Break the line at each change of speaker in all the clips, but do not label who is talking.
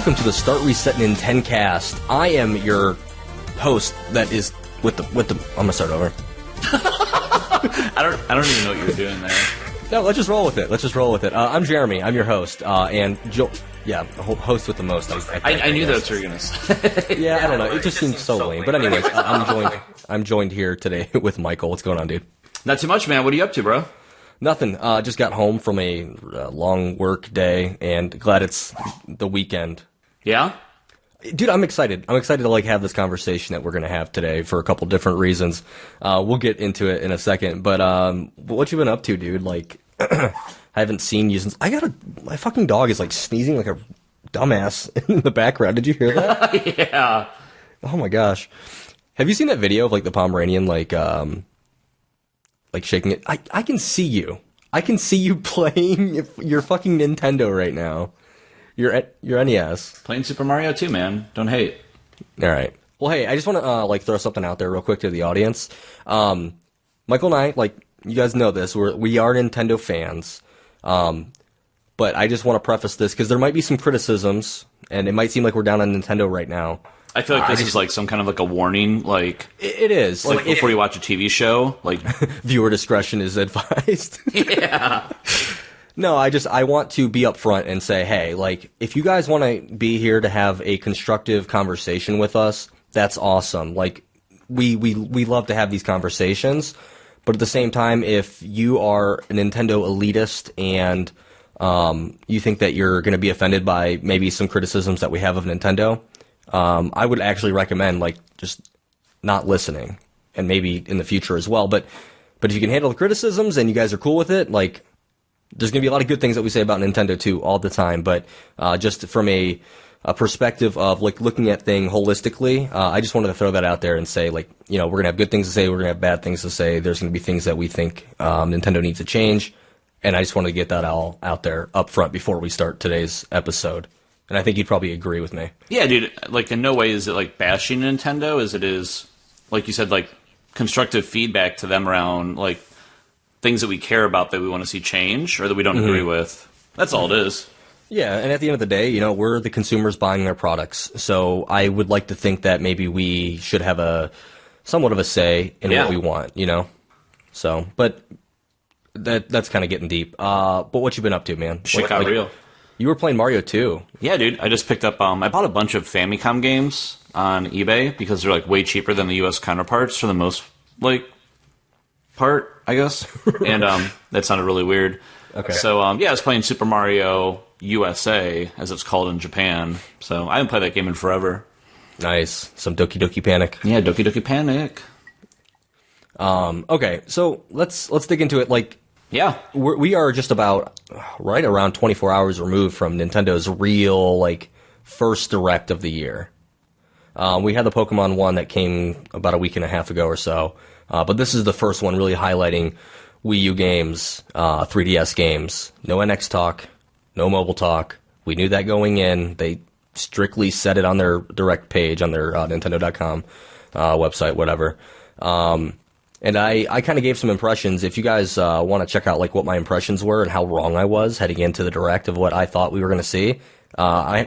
welcome to the Start Reset Nintencast. I am your host that is with the I'm gonna start over.
I don't even know what you were doing there.
No, let's just roll with it. I'm Jeremy. I'm your host. And host with the most.
I knew that's what you were gonna say.
Yeah, I don't know. It just seems so lame. But anyways, I'm joined here today with Michael. What's going on, dude?
Not too much, man. What are you up to, bro?
Nothing. Just got home from a long work day, and glad it's the weekend.
Yeah?
Dude, I'm excited. I'm excited to have this conversation that we're going to have today for a couple different reasons. We'll get into it in a second. But what you been up to, dude? I haven't seen you since my fucking dog is sneezing like a dumbass in the background. Did you hear that?
Yeah.
Oh my gosh. Have you seen that video of the Pomeranian shaking it? I can see you. I can see you playing your fucking Nintendo right now. Your NES.
Playing Super Mario 2, man. Don't hate.
All right. Well, hey, I just want to throw something out there real quick to the audience. Michael and I, you guys know this, we are Nintendo fans. But I just want to preface this because there might be some criticisms, and it might seem like we're down on Nintendo right now.
I feel like this is some kind of a warning,
It is.
Before you watch a TV show,
viewer discretion is advised.
Yeah.
No, I want to be upfront and say, hey, if you guys want to be here to have a constructive conversation with us, that's awesome. We love to have these conversations, but at the same time, if you are a Nintendo elitist and you think that you're going to be offended by maybe some criticisms that we have of Nintendo, I would actually recommend just not listening, and maybe in the future as well. But if you can handle the criticisms and you guys are cool with it, there's going to be a lot of good things that we say about Nintendo too all the time. But just from a perspective of looking at things holistically, I just wanted to throw that out there and say we're going to have good things to say, we're going to have bad things to say. There's going to be things that we think Nintendo needs to change, and I just wanted to get that all out there up front before we start today's episode. And I think you'd probably agree with me.
Yeah, dude. In no way is it bashing Nintendo, as it is, like you said, constructive feedback to them around things that we care about that we want to see change or that we don't agree with. That's all it is.
Yeah, and at the end of the day, we're the consumers buying their products. So I would like to think that maybe we should have somewhat of a say in what we want, So, but that's kind of getting deep. But what you been up to, man?
Shit got real.
You were playing Mario 2.
Yeah, dude. I just picked up, I bought a bunch of Famicom games on eBay because they're way cheaper than the US counterparts for the most, part, I guess. And that sounded really weird.
Okay.
So, I was playing Super Mario USA, as it's called in Japan. So, I haven't played that game in forever.
Nice. Some Doki Doki Panic.
Yeah, Doki Doki Panic.
Okay, so let's dig into it.
Yeah.
We are just about right around 24 hours removed from Nintendo's real, first direct of the year. We had the Pokemon one that came about a week and a half ago or so. But this is the first one really highlighting Wii U games, 3DS games. No NX talk, no mobile talk. We knew that going in. They strictly said it on their direct page, on their Nintendo.com website, whatever. And I kind of gave some impressions. If you guys want to check out what my impressions were and how wrong I was heading into the direct of what I thought we were going to see,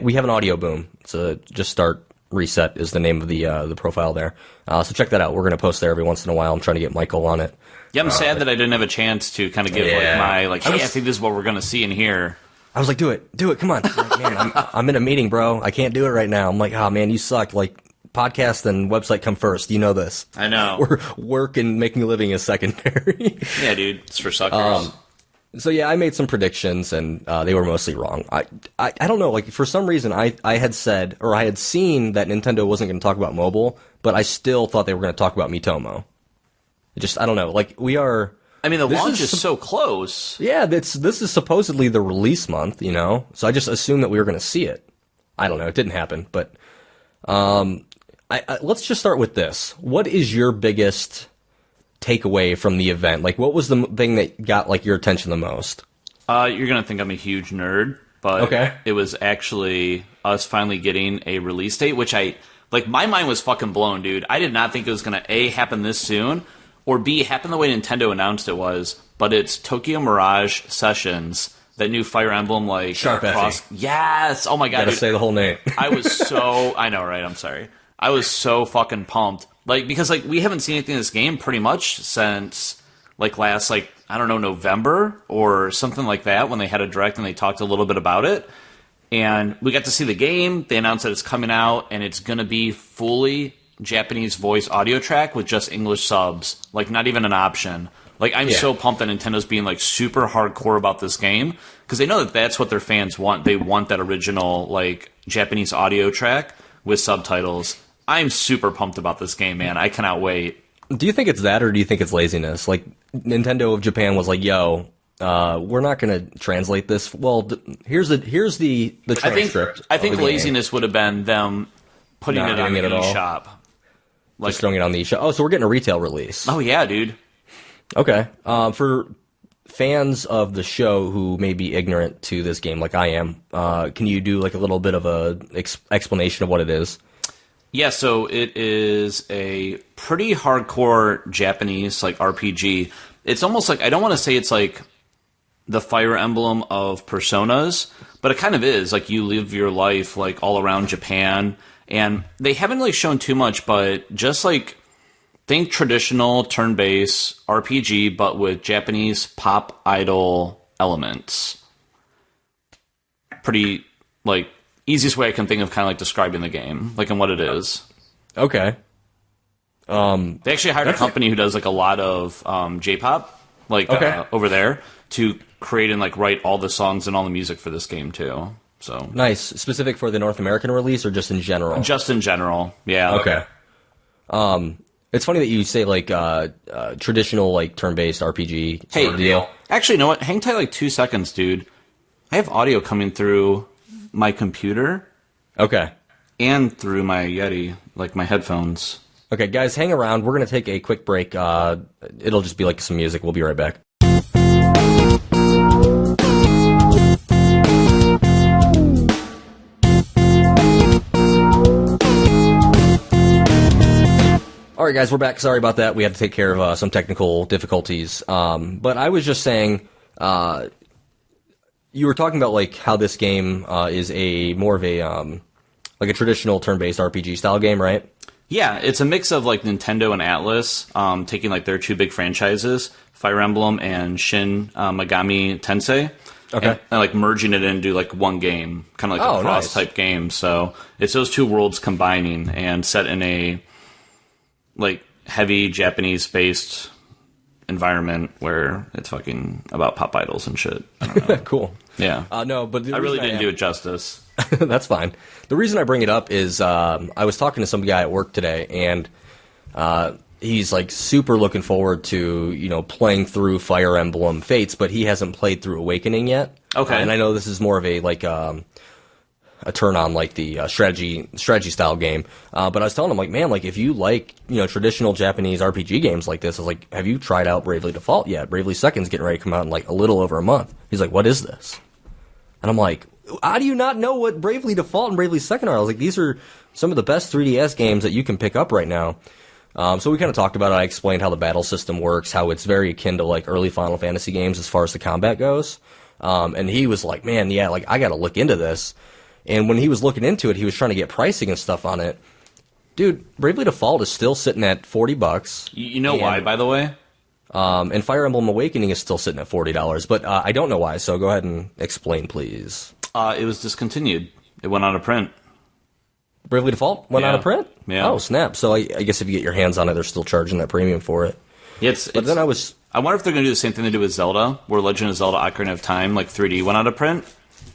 we have an audio boom. So just Start Reset is the name of the profile there. So check that out. We're going to post there every once in a while. I'm trying to get Michael on it.
Yeah, I'm sad that I didn't have a chance to kind of give my hey, I think this is what we're going to see in here.
I was do it, come on. Man, I'm in a meeting, bro. I can't do it right now. I'm oh man, you suck. Podcast and website come first. You know this.
I know.
Work and making a living is secondary.
Yeah, dude. It's for suckers.
So yeah, I made some predictions, and they were mostly wrong. I don't know. For some reason, I had said, or I had seen that Nintendo wasn't going to talk about mobile, but I still thought they were going to talk about Miitomo. I don't know. We are. I mean,
the launch is so close.
Yeah, this is supposedly the release month, So I just assumed that we were going to see it. I don't know. It didn't happen, but let's just start with this. What is your biggest takeaway from the event? What was the thing that got your attention the most?
You're gonna think I'm a huge nerd, but
okay.
It was actually us finally getting a release date, which my mind was fucking blown, dude. I did not think it was gonna A, happen this soon, or B, happen the way Nintendo announced it was. But it's Tokyo Mirage Sessions that new Fire Emblem
Sharp
cross.
Effie.
Yes. Oh my god.
Gotta
Dude.
say the whole name.
I was so. I know, right? I'm sorry. I was so fucking pumped. Because we haven't seen anything in this game pretty much since last I don't know, November or something like that, when they had a direct and they talked a little bit about it. And we got to see the game. They announced that it's coming out and it's going to be fully Japanese voice audio track with just English subs. Not even an option. I'm so pumped that Nintendo's being super hardcore about this game, because they know that that's what their fans want. They want that original Japanese audio track with subtitles. I'm super pumped about this game, man. I cannot wait.
Do you think it's that, or do you think it's laziness? Nintendo of Japan was yo, we're not going to translate this. Well, here's the transcript.
I think laziness would have been them putting it on the eShop.
Just throwing it on the eShop. Oh, so we're getting a retail release.
Oh, yeah, dude.
Okay. For fans of the show who may be ignorant to this game like I am, can you do a little bit of a explanation of what it is?
Yeah, so it is a pretty hardcore Japanese RPG. It's almost I don't want to say it's the Fire Emblem of Personas, but it kind of is. You live your life all around Japan, and they haven't shown too much, but just think traditional turn-based RPG, but with Japanese pop idol elements. Pretty easiest way I can think of kind of describing the game, and what it is.
Okay.
They actually hired a company who does a lot of J-pop, over there, to create and write all the songs and all the music for this game too. So
nice. Specific for the North American release, or just in general?
Just in general, yeah.
Okay. It's funny that you say traditional
Hey,
turn-based RPG sort of deal.
Actually, you know what? Hang tight 2 seconds, dude. I have audio coming through my computer.
Okay.
And through my Yeti, my headphones.
Okay, guys, hang around. We're going to take a quick break. It'll just be some music. We'll be right back. All right, guys, we're back. Sorry about that. We had to take care of some technical difficulties. But I was just saying, you were talking about how this game is more of a traditional turn-based RPG style game, right?
Yeah, it's a mix of Nintendo and Atlus, taking their two big franchises, Fire Emblem and Shin Megami Tensei.
Okay.
And merging it into one game, kind of a cross type game. So it's those two worlds combining and set in a heavy Japanese based environment where it's fucking about pop idols and shit. I don't know.
Cool.
Yeah.
No, but
I really didn't do it justice.
That's fine. The reason I bring it up is I was talking to some guy at work today, and he's super looking forward to playing through Fire Emblem Fates, but he hasn't played through Awakening yet.
Okay.
And I know this is more of a turn on the strategy style game. But I was telling him man, if you traditional Japanese RPG games like this, I was have you tried out Bravely Default yet? Bravely Second's getting ready to come out in a little over a month. He's what is this? And I'm how do you not know what Bravely Default and Bravely Second are? I was these are some of the best 3DS games that you can pick up right now. So we kind of talked about it. I explained how the battle system works, how it's very akin to early Final Fantasy games as far as the combat goes. And he was man, yeah, I got to look into this. And when he was looking into it, he was trying to get pricing and stuff on it. Dude, Bravely Default is still sitting at $40.
You know why, by the way?
And Fire Emblem Awakening is still sitting at $40. But I don't know why, so go ahead and explain, please.
It was discontinued. It went out of print.
Bravely Default went out of print?
Yeah.
Oh, snap. So I guess if you get your hands on it, they're still charging that premium for it.
Yeah,
then I
wonder if they're going to do the same thing they did with Zelda, where Legend of Zelda Ocarina of Time, 3D went out of print.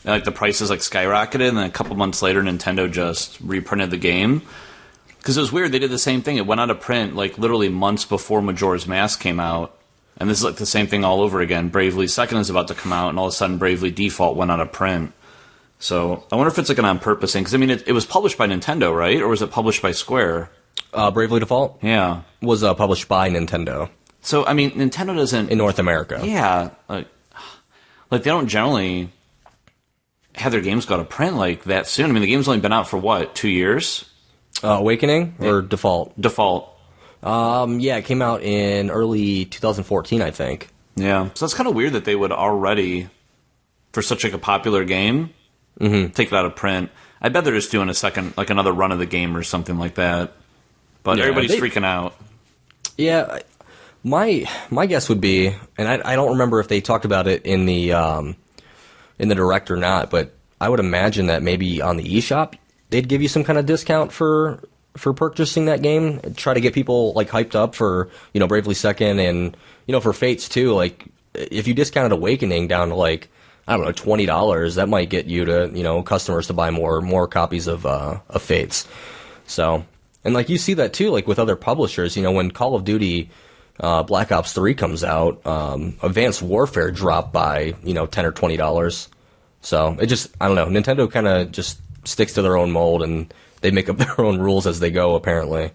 And, the prices, skyrocketed, and then a couple months later, Nintendo just reprinted the game. Because it was weird. They did the same thing. It went out of print, literally months before Majora's Mask came out. And this is, the same thing all over again. Bravely Second is about to come out, and all of a sudden, Bravely Default went out of print. So, I wonder if it's, an on-purpose thing. Because, it was published by Nintendo, right? Or was it published by Square?
Bravely Default?
Yeah.
Was published by Nintendo.
So, Nintendo doesn't...
In North America.
Yeah. They don't generally have their games go to print that soon. The game's only been out for, 2 years?
Awakening or Default?
Default.
Yeah, it came out in early 2014, I think.
Yeah. So it's kind of weird that they would already for such like a popular game, take it out of print. I bet they're just doing a second, like another run of the game or something like that. But everybody's freaking out.
Yeah, my guess would be, and I don't remember if they talked about it in the Direct or not, but I would imagine that maybe on the eShop they'd give you some kind of discount for purchasing that game, try to get people like hyped up for, Bravely Second, and for Fates too. Like if you discounted Awakening down to like, I don't know, $20, that might get you to, customers to buy more copies of Fates. So, and like you see that too, like with other publishers, when Call of Duty Black Ops 3 comes out, Advanced Warfare dropped by, $10 or $20. So it just, I don't know, Nintendo kind of just sticks to their own mold, and they make up their own rules as they go, apparently.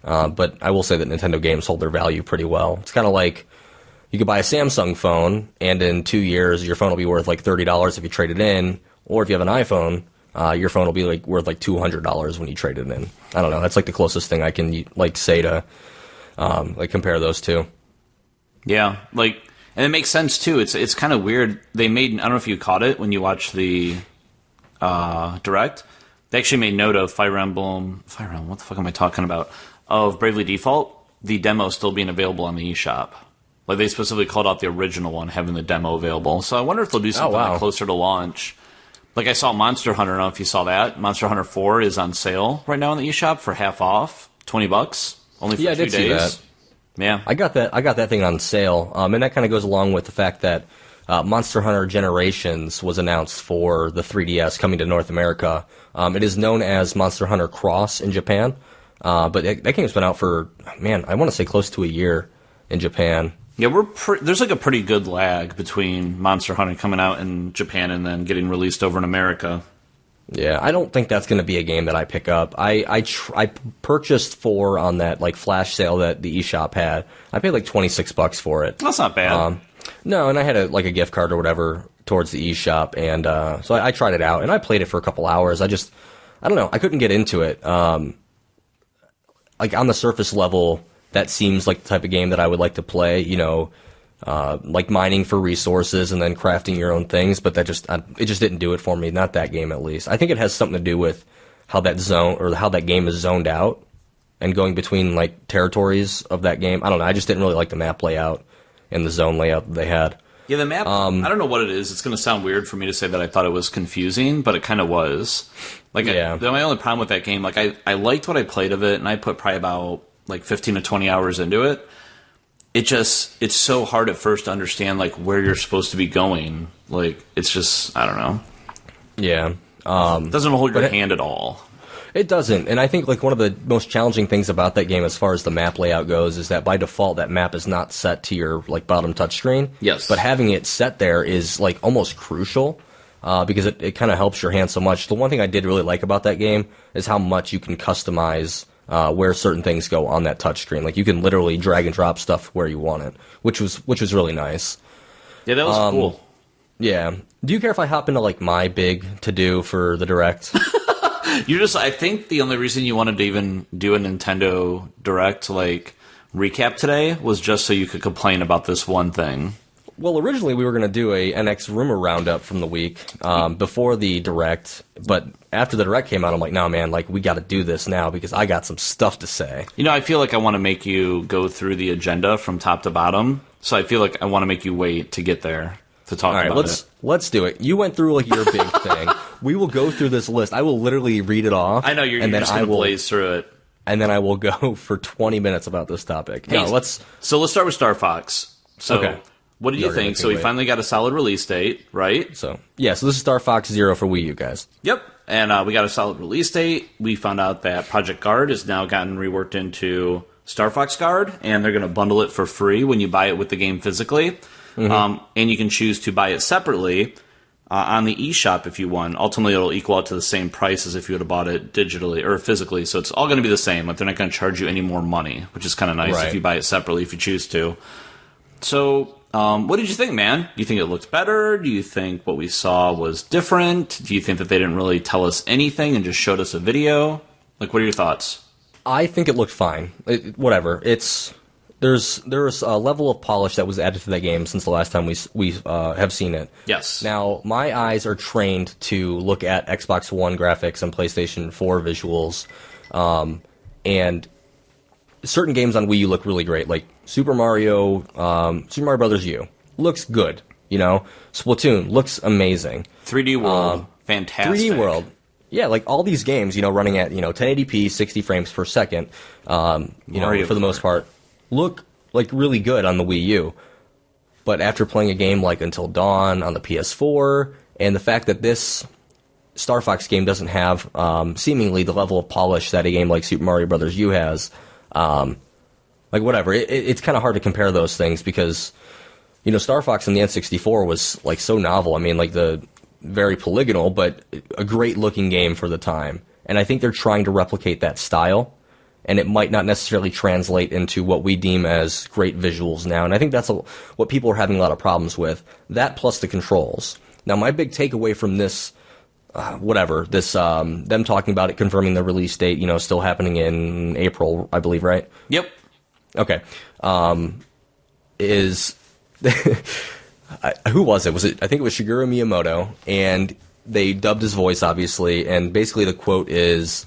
But I will say that Nintendo games hold their value pretty well. It's kind of like you could buy a Samsung phone, and in 2 years, your phone will be worth like $30 if you trade it in. Or if you have an iPhone, your phone will be like worth like $200 when you trade it in. I don't know. That's like the closest thing I can like say to like compare those two.
Yeah, like, and it makes sense too. It's kind of weird. They made, I don't know if you caught it when you watched the Direct. They actually made note of Fire Emblem, what the fuck am I talking about? Of Bravely Default, the demo still being available on the eShop. Like, they specifically called out the original one having the demo available. So I wonder if they'll do something like closer to launch. Like, I saw Monster Hunter, I don't know if you saw that. Monster Hunter 4 is on sale right now on the eShop for half off, $20, only for 2 days. I did see that. Yeah. I got that thing on sale. And that kind of goes along with the fact that Monster Hunter Generations was announced for the 3DS coming to North America. It is known as Monster Hunter Cross in Japan. But that game's been out for, I want to say close to a year in Japan. Yeah, there's like a pretty good lag between Monster Hunter coming out in Japan and then getting released over in America.
Yeah, I don't think that's going to be a game that I pick up. I purchased 4 on that like flash sale that the eShop had. I paid like $26 for it.
That's not bad.
No, and I had a gift card or whatever towards the eShop, and so I tried it out, and I played it for a couple hours. I don't know, I couldn't get into it. Like on the surface level, that seems like the type of game that I would like to play, like mining for resources and then crafting your own things, but it just didn't do it for me, not that game at least. I think it has something to do with how that game is zoned out and going between like territories of that game. I don't know, I just didn't really like the map layout and the zone layout that they had.
Yeah, the map, I don't know what it is. It's going to sound weird for me to say that I thought it was confusing, but it kind of was. Like, yeah. My only problem with that game, like, I liked what I played of it, and I put probably about like 15 to 20 hours into it. It's so hard at first to understand like where you're supposed to be going. Like, it's just, I don't know.
Yeah.
It doesn't hold your hand at all.
It doesn't, and I think like one of the most challenging things about that game as far as the map layout goes is that by default that map is not set to your like bottom touchscreen.
Yes.
But having it set there is like almost crucial because it kind of helps your hand so much. The one thing I did really like about that game is how much you can customize where certain things go on that touchscreen. Like you can literally drag and drop stuff where you want it, which was really nice.
Yeah, that was cool.
Yeah. Do you care if I hop into like my big to-do for the Direct?
I think the only reason you wanted to even do a Nintendo Direct, like, recap today was just so you could complain about this one thing.
Well, originally we were going to do a NX rumor roundup from the week before the Direct, but after the Direct came out, I'm like, no, man, like, we got to do this now because I got some stuff to say.
I feel like I want to make you go through the agenda from top to bottom, so I feel like I want to make you wait to get there to talk about it.
Let's do it. You went through like your big thing. We will go through this list. I will literally read it off.
I know you're just going to blaze through it.
And then I will go for 20 minutes about this topic.
Hey, so let's start with Star Fox. So, okay. What did you think? So we finally got a solid release date, right?
So this is Star Fox Zero for Wii U, guys.
Yep. And we got a solid release date. We found out that Project Guard has now gotten reworked into Star Fox Guard, and they're going to bundle it for free when you buy it with the game physically. Mm-hmm. And you can choose to buy it separately on the eShop if you want. Ultimately, it'll equal out to the same price as if you would have bought it digitally or physically. So it's all going to be the same. Like, they're not going to charge you any more money, which is kind of nice if you buy it separately if you choose to. So, what did you think, man? Do you think it looked better? Do you think what we saw was different? Do you think that they didn't really tell us anything and just showed us a video? Like, what are your thoughts?
I think it looked fine. Whatever. It's there's a level of polish that was added to that game since the last time we have seen it.
Yes.
Now, my eyes are trained to look at Xbox One graphics and PlayStation 4 visuals, and certain games on Wii U look really great, like Super Mario Brothers U looks good. You know, Splatoon looks amazing.
3D World, fantastic.
3D World, yeah, like all these games, you know, running at 1080p, 60 frames per second, for the most part, look like really good on the Wii U. But after playing a game like Until Dawn on the PS4, and the fact that this Star Fox game doesn't have seemingly the level of polish that a game like Super Mario Brothers U has, it's kind of hard to compare those things because, Star Fox in the N64 was like so novel. I mean, like the very polygonal, but a great looking game for the time. And I think they're trying to replicate that style, and it might not necessarily translate into what we deem as great visuals now. And I think that's what people are having a lot of problems with. That plus the controls. Now, my big takeaway from this, them talking about it, confirming the release date, still happening in April, I believe, right?
Yep.
Okay. Is who was it? I think it was Shigeru Miyamoto, and they dubbed his voice, obviously, and basically the quote is,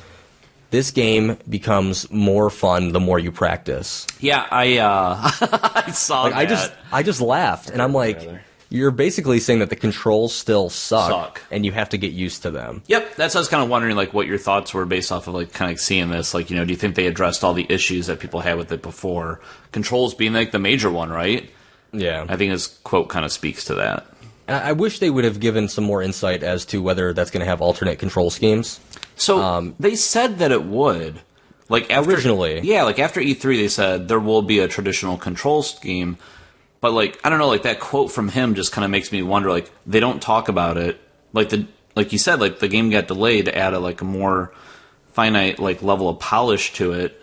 "This game becomes more fun the more you practice."
Yeah, I saw that.
I just laughed, and I'm like, you're basically saying that the controls still suck, and you have to get used to them.
Yep, that's what I was kind of wondering, like, what your thoughts were based off of, like, kind of seeing this. Like, do you think they addressed all the issues that people had with it before? Controls being, like, the major one, right?
Yeah.
I think his quote kind of speaks to that.
I wish they would have given some more insight as to whether that's going to have alternate control schemes.
So, they said that it would. Like,
originally.
Yeah, like, after E3, they said there will be a traditional control scheme. But, like, I don't know, like, that quote from him just kind of makes me wonder, like, they don't talk about it. Like you said, like, the game got delayed to add a more finite, like, level of polish to it.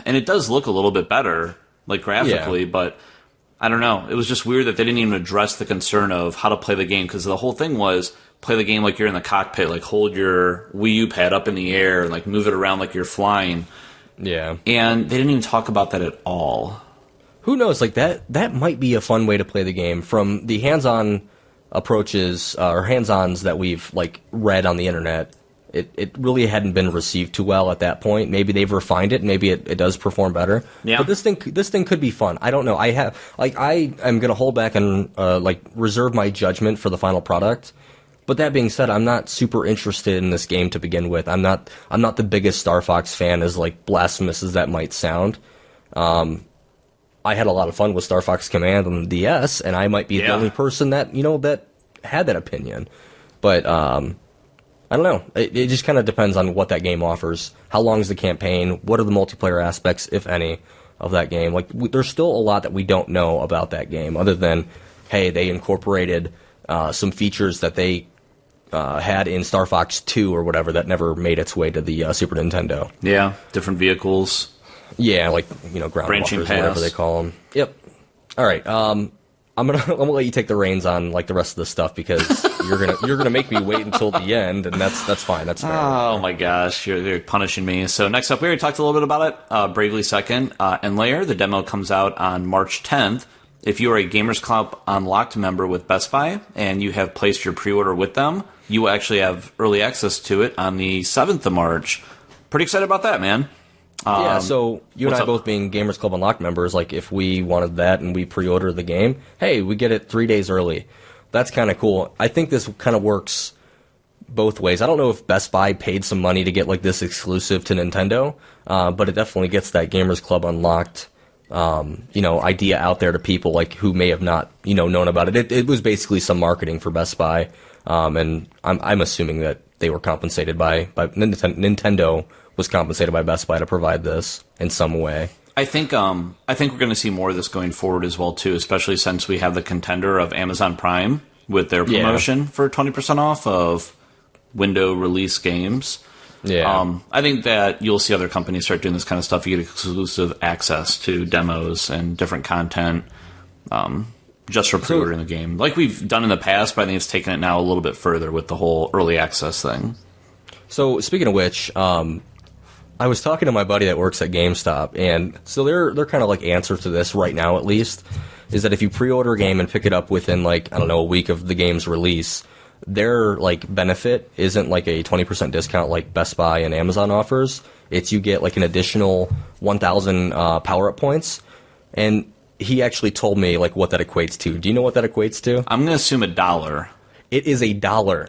And it does look a little bit better, like, graphically, but I don't know. It was just weird that they didn't even address the concern of how to play the game, because the whole thing was play the game like you're in the cockpit, like, hold your Wii U pad up in the air and, like, move it around like you're flying.
Yeah.
And they didn't even talk about that at all.
Who knows? Like that might be a fun way to play the game. From the hands-on approaches or hands-ons that we've like read on the internet, it really hadn't been received too well at that point. Maybe they've refined it. Maybe it does perform better.
Yeah.
But this thing could be fun. I don't know. I am gonna hold back and reserve my judgment for the final product. But that being said, I'm not super interested in this game to begin with. I'm not the biggest Star Fox fan, as like blasphemous as that might sound. I had a lot of fun with Star Fox Command on the DS, and I might be the only person that that had that opinion. But I don't know. It just kind of depends on what that game offers. How long is the campaign? What are the multiplayer aspects, if any, of that game? Like, there's still a lot that we don't know about that game, other than, hey, they incorporated some features that they had in Star Fox 2 or whatever that never made its way to the Super Nintendo.
Yeah, different vehicles.
Yeah, like, ground
branching
walkers,
paths,
whatever they call them. Yep. All right. I'm gonna let you take the reins on like the rest of the stuff, because you're gonna make me wait until the end, and that's fine. That's fair.
Oh my gosh, you're punishing me. So next up, we already talked a little bit about it. Bravely Second and Layer. The demo comes out on March 10th. If you are a Gamers Club Unlocked member with Best Buy and you have placed your pre-order with them, you will actually have early access to it on the 7th of March. Pretty excited about that, man.
Yeah, so you and I both being Gamers Club Unlocked members, like if we wanted that and we pre-order the game, hey, we get it 3 days early. That's kind of cool. I think this kind of works both ways. I don't know if Best Buy paid some money to get like this exclusive to Nintendo, but it definitely gets that Gamers Club Unlocked idea out there to people like who may have not known about it. It was basically some marketing for Best Buy, and I'm assuming that they were compensated by Nintendo was compensated by Best Buy to provide this in some way.
I think we're going to see more of this going forward as well too, especially since we have the contender of Amazon Prime with their promotion for 20% off of window release games.
Yeah.
I think that you'll see other companies start doing this kind of stuff. You get exclusive access to demos and different content just for pre-ordering the game, like we've done in the past. But I think it's taken it now a little bit further with the whole early access thing.
So speaking of which, I was talking to my buddy that works at GameStop, and so their kind of like answer to this right now, at least, is that if you pre-order a game and pick it up within like, I don't know, a week of the game's release, their like benefit isn't like a 20% discount like Best Buy and Amazon offers. It's you get like an additional 1,000 power-up points, and he actually told me like what that equates to. Do you know what that equates to?
I'm gonna assume $1.
It is $1.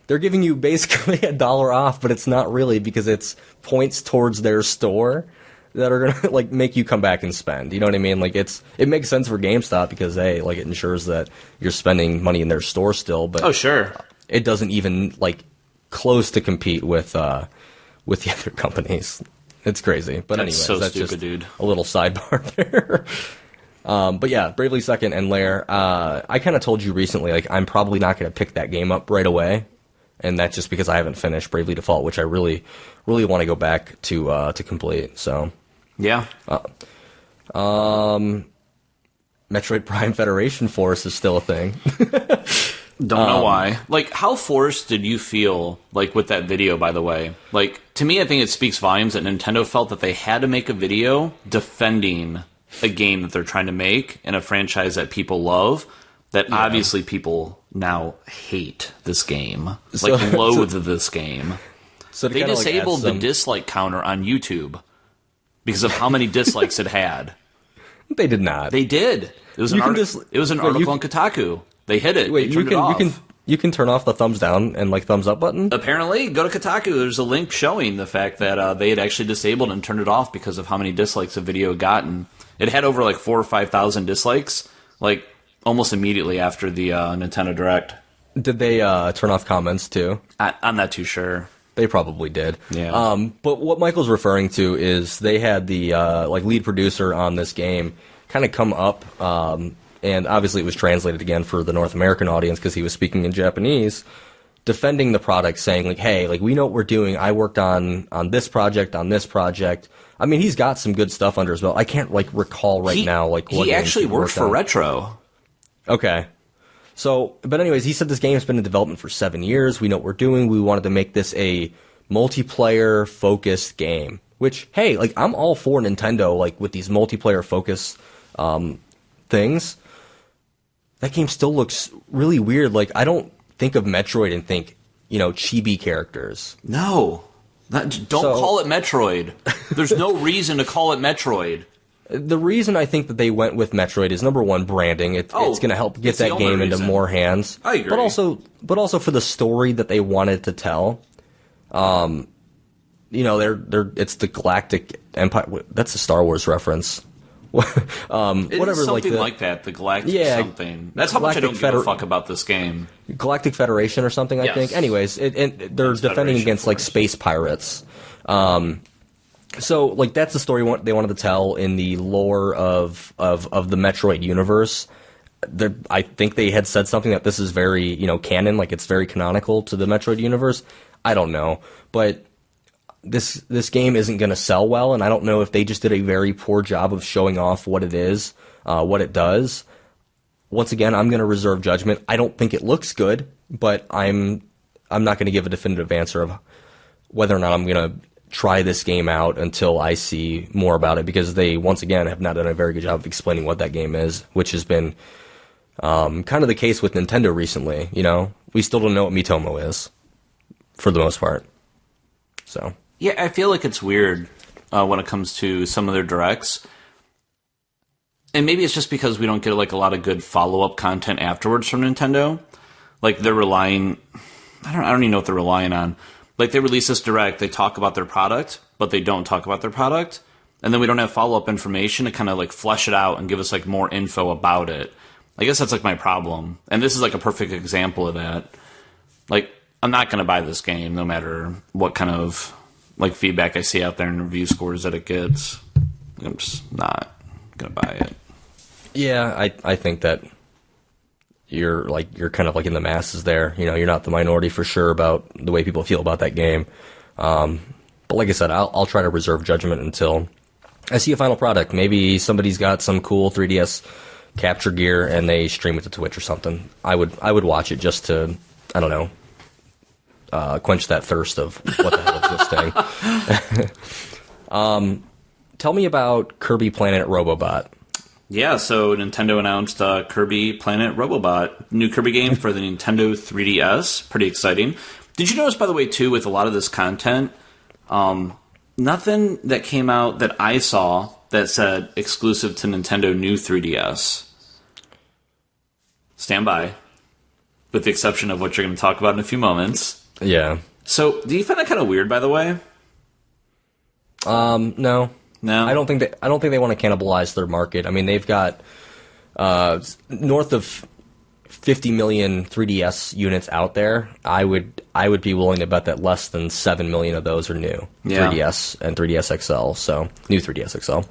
They're giving you basically $1 off, but it's not really, because it's points towards their store that are gonna like make you come back and spend. You know what I mean? Like it makes sense for GameStop because like it ensures that you're spending money in their store still. But
oh sure,
it doesn't even like close to compete with the other companies. It's crazy. But anyways,
so
that's
stupid,
just
dude.
A little sidebar there. But yeah, Bravely Second and Lair. I kind of told you recently, like I'm probably not going to pick that game up right away. And that's just because I haven't finished Bravely Default, which I really, really want to go back to complete. So,
yeah.
Metroid Prime Federation Force is still a thing.
Don't know why. Like, how forced did you feel, like, with that video, by the way? Like, to me, I think it speaks volumes that Nintendo felt that they had to make a video defending a game that they're trying to make in a franchise that people love, that obviously people now hate this game. Like, loathe this game. So they disabled the dislike counter on YouTube because of how many dislikes it had.
They did not.
They did. It was an article on Kotaku. They hit it. They turned it off.
You can turn off the thumbs down and like thumbs up button?
Apparently, go to Kotaku. There's a link showing the fact that they had actually disabled and turned it off because of how many dislikes the video had gotten. It had over like 4,000 or 5,000 dislikes, like almost immediately after the Nintendo Direct.
Did they turn off comments too?
I'm not too sure.
They probably did.
Yeah.
But what Michael's referring to is they had the like lead producer on this game kind of come up, and obviously it was translated again for the North American audience because he was speaking in Japanese, defending the product, saying like, "Hey, like we know what we're doing. I worked on this project, on this project." I mean, he's got some good stuff under his belt. I can't like recall now like what
he actually worked for Retro.
Okay. So, but anyways, he said this game has been in development for 7 years. We know what we're doing. We wanted to make this a multiplayer-focused game. Which, hey, like I'm all for Nintendo, like with these multiplayer-focused things. That game still looks really weird. Like I don't think of Metroid and think, chibi characters.
No, don't call it Metroid. There's no reason to call it Metroid.
The reason I think that they went with Metroid is, number one, branding. It's going to help get that game into more hands.
I agree.
But also for the story that they wanted to tell. It's the Galactic Empire. That's a Star Wars reference.
Whatever, something like that. The Galactic something. That's how much I don't give a fuck about this game.
Galactic Federation or something, I think. Anyways, they're defending against like space pirates. So, like, that's the story they wanted to tell in the lore of the Metroid universe. I think they had said something that this is very, canon, like it's very canonical to the Metroid universe. I don't know, but this game isn't going to sell well, and I don't know if they just did a very poor job of showing off what it is, what it does. Once again, I'm going to reserve judgment. I don't think it looks good, but I'm not going to give a definitive answer of whether or not I'm going to try this game out until I see more about it, because they, once again, have not done a very good job of explaining what that game is, which has been kind of the case with Nintendo recently. We still don't know what Miitomo is, for the most part. So
yeah, I feel like it's weird when it comes to some of their directs, and maybe it's just because we don't get like a lot of good follow-up content afterwards from Nintendo. Like they're relying, I don't even know what they're relying on. Like, they release this direct, they talk about their product, but they don't talk about their product. And then we don't have follow-up information to kind of, like, flesh it out and give us, like, more info about it. I guess that's, like, my problem. And this is, like, a perfect example of that. Like, I'm not going to buy this game no matter what kind of, like, feedback I see out there and review scores that it gets. I'm just not going to buy it.
Yeah, I think that you're kind of like in the masses there. You're not the minority for sure about the way people feel about that game. But like I said, I'll try to reserve judgment until I see a final product. Maybe somebody's got some cool 3DS capture gear and they stream it to Twitch or something. I would watch it just to, I don't know, quench that thirst of what the hell is this interesting. Tell me about Kirby Planet Robobot.
Yeah, so Nintendo announced Kirby Planet Robobot, new Kirby game for the Nintendo 3DS. Pretty exciting. Did you notice, by the way, too, with a lot of this content, nothing that came out that I saw that said exclusive to Nintendo new 3DS. Stand by, with the exception of what you're going to talk about in a few moments.
Yeah.
So, do you find that kind of weird, by the way?
No.
No?
I don't think they want to cannibalize their market. I mean, they've got north of 50 million 3DS units out there. I would be willing to bet that less than 7 million of those are new 3DS and 3DS XL. So new 3DS XL.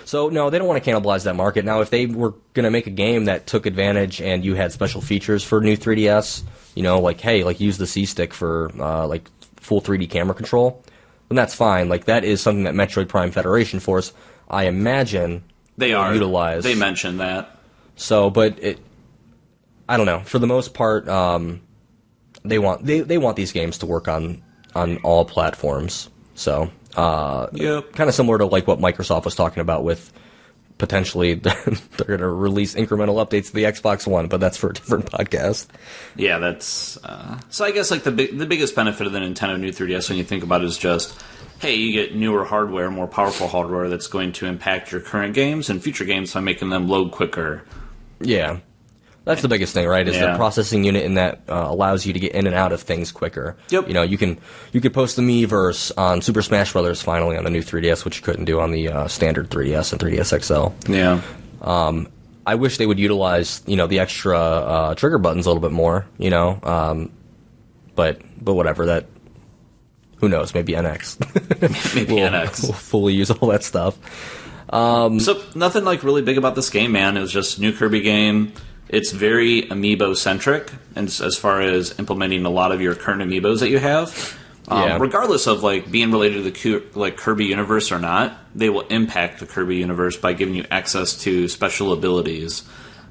So no, they don't want to cannibalize that market. Now, if they were going to make a game that took advantage and you had special features for new 3DS, like hey, like use the C stick for like full 3D camera control, then that's fine. Like that is something that Metroid Prime Federation Force, I imagine,
they are
utilize.
They mentioned that.
So, but I don't know. For the most part, they want these games to work on all platforms. So, kind of similar to like what Microsoft was talking about with potentially they're going to release incremental updates to the Xbox One, but that's for a different podcast.
Yeah, that's so. I guess like the biggest benefit of the Nintendo new 3DS when you think about it is just, hey, you get newer hardware, more powerful hardware that's going to impact your current games and future games by making them load quicker.
Yeah. That's the biggest thing, right? Is the processing unit in that allows you to get in and out of things quicker.
Yep.
You could post the Miiverse on Super Smash Bros. Finally on the new 3DS, which you couldn't do on the standard 3DS and 3DS XL.
Yeah.
I wish they would utilize the extra trigger buttons a little bit more. But whatever. That who knows? Maybe NX.
Maybe NX
will fully use all that stuff.
So nothing like really big about this game, man. It was just a new Kirby game. It's very amiibo-centric, and as far as implementing a lot of your current amiibos that you have. Regardless of like being related to the Kirby universe or not, they will impact the Kirby universe by giving you access to special abilities.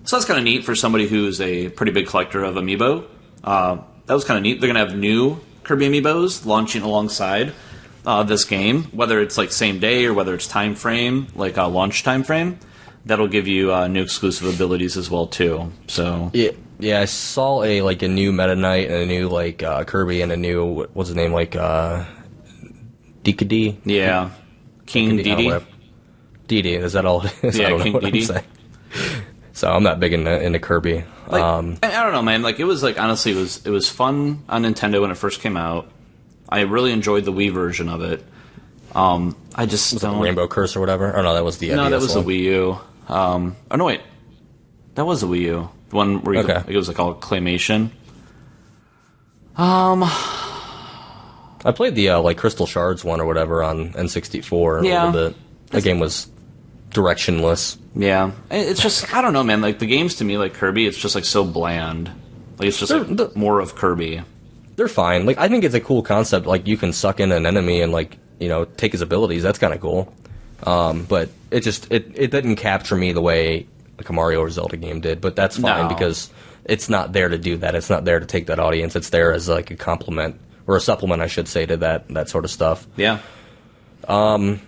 So that's kind of neat for somebody who's a pretty big collector of amiibo. That was kind of neat. They're going to have new Kirby amiibos launching alongside this game, whether it's like same day or whether it's time frame, like launch time frame. That'll give you new exclusive abilities as well too. So
yeah, I saw a new Meta Knight and a new Kirby and a new what's his name Decade.
Yeah, King Dedede.
Dedede, is that all?
Yeah,
I don't
King
know what
Dedede.
I'm saying. So I'm not big into Kirby.
I don't know, man. Like it was honestly, it was fun on Nintendo when it first came out. I really enjoyed the Wii version of it. I just
was it the Rainbow Curse or whatever? Oh no, that was the
that was the Wii U. Oh no, wait, that was the Wii U. The one where it was like all claymation. I
played the Crystal Shards one or whatever on N64 a little bit. That game was directionless.
Yeah, it's just I don't know, man. Like the games to me, like Kirby, it's just like so bland. Like it's just more of Kirby.
They're fine. Like I think it's a cool concept. Like you can suck in an enemy and take his abilities. That's kind of cool. But it just it didn't capture me the way like a Mario or Zelda game did. But that's fine because it's not there to do that. It's not there to take that audience. It's there as like a complement or a supplement, I should say, to that sort of stuff.
Yeah. So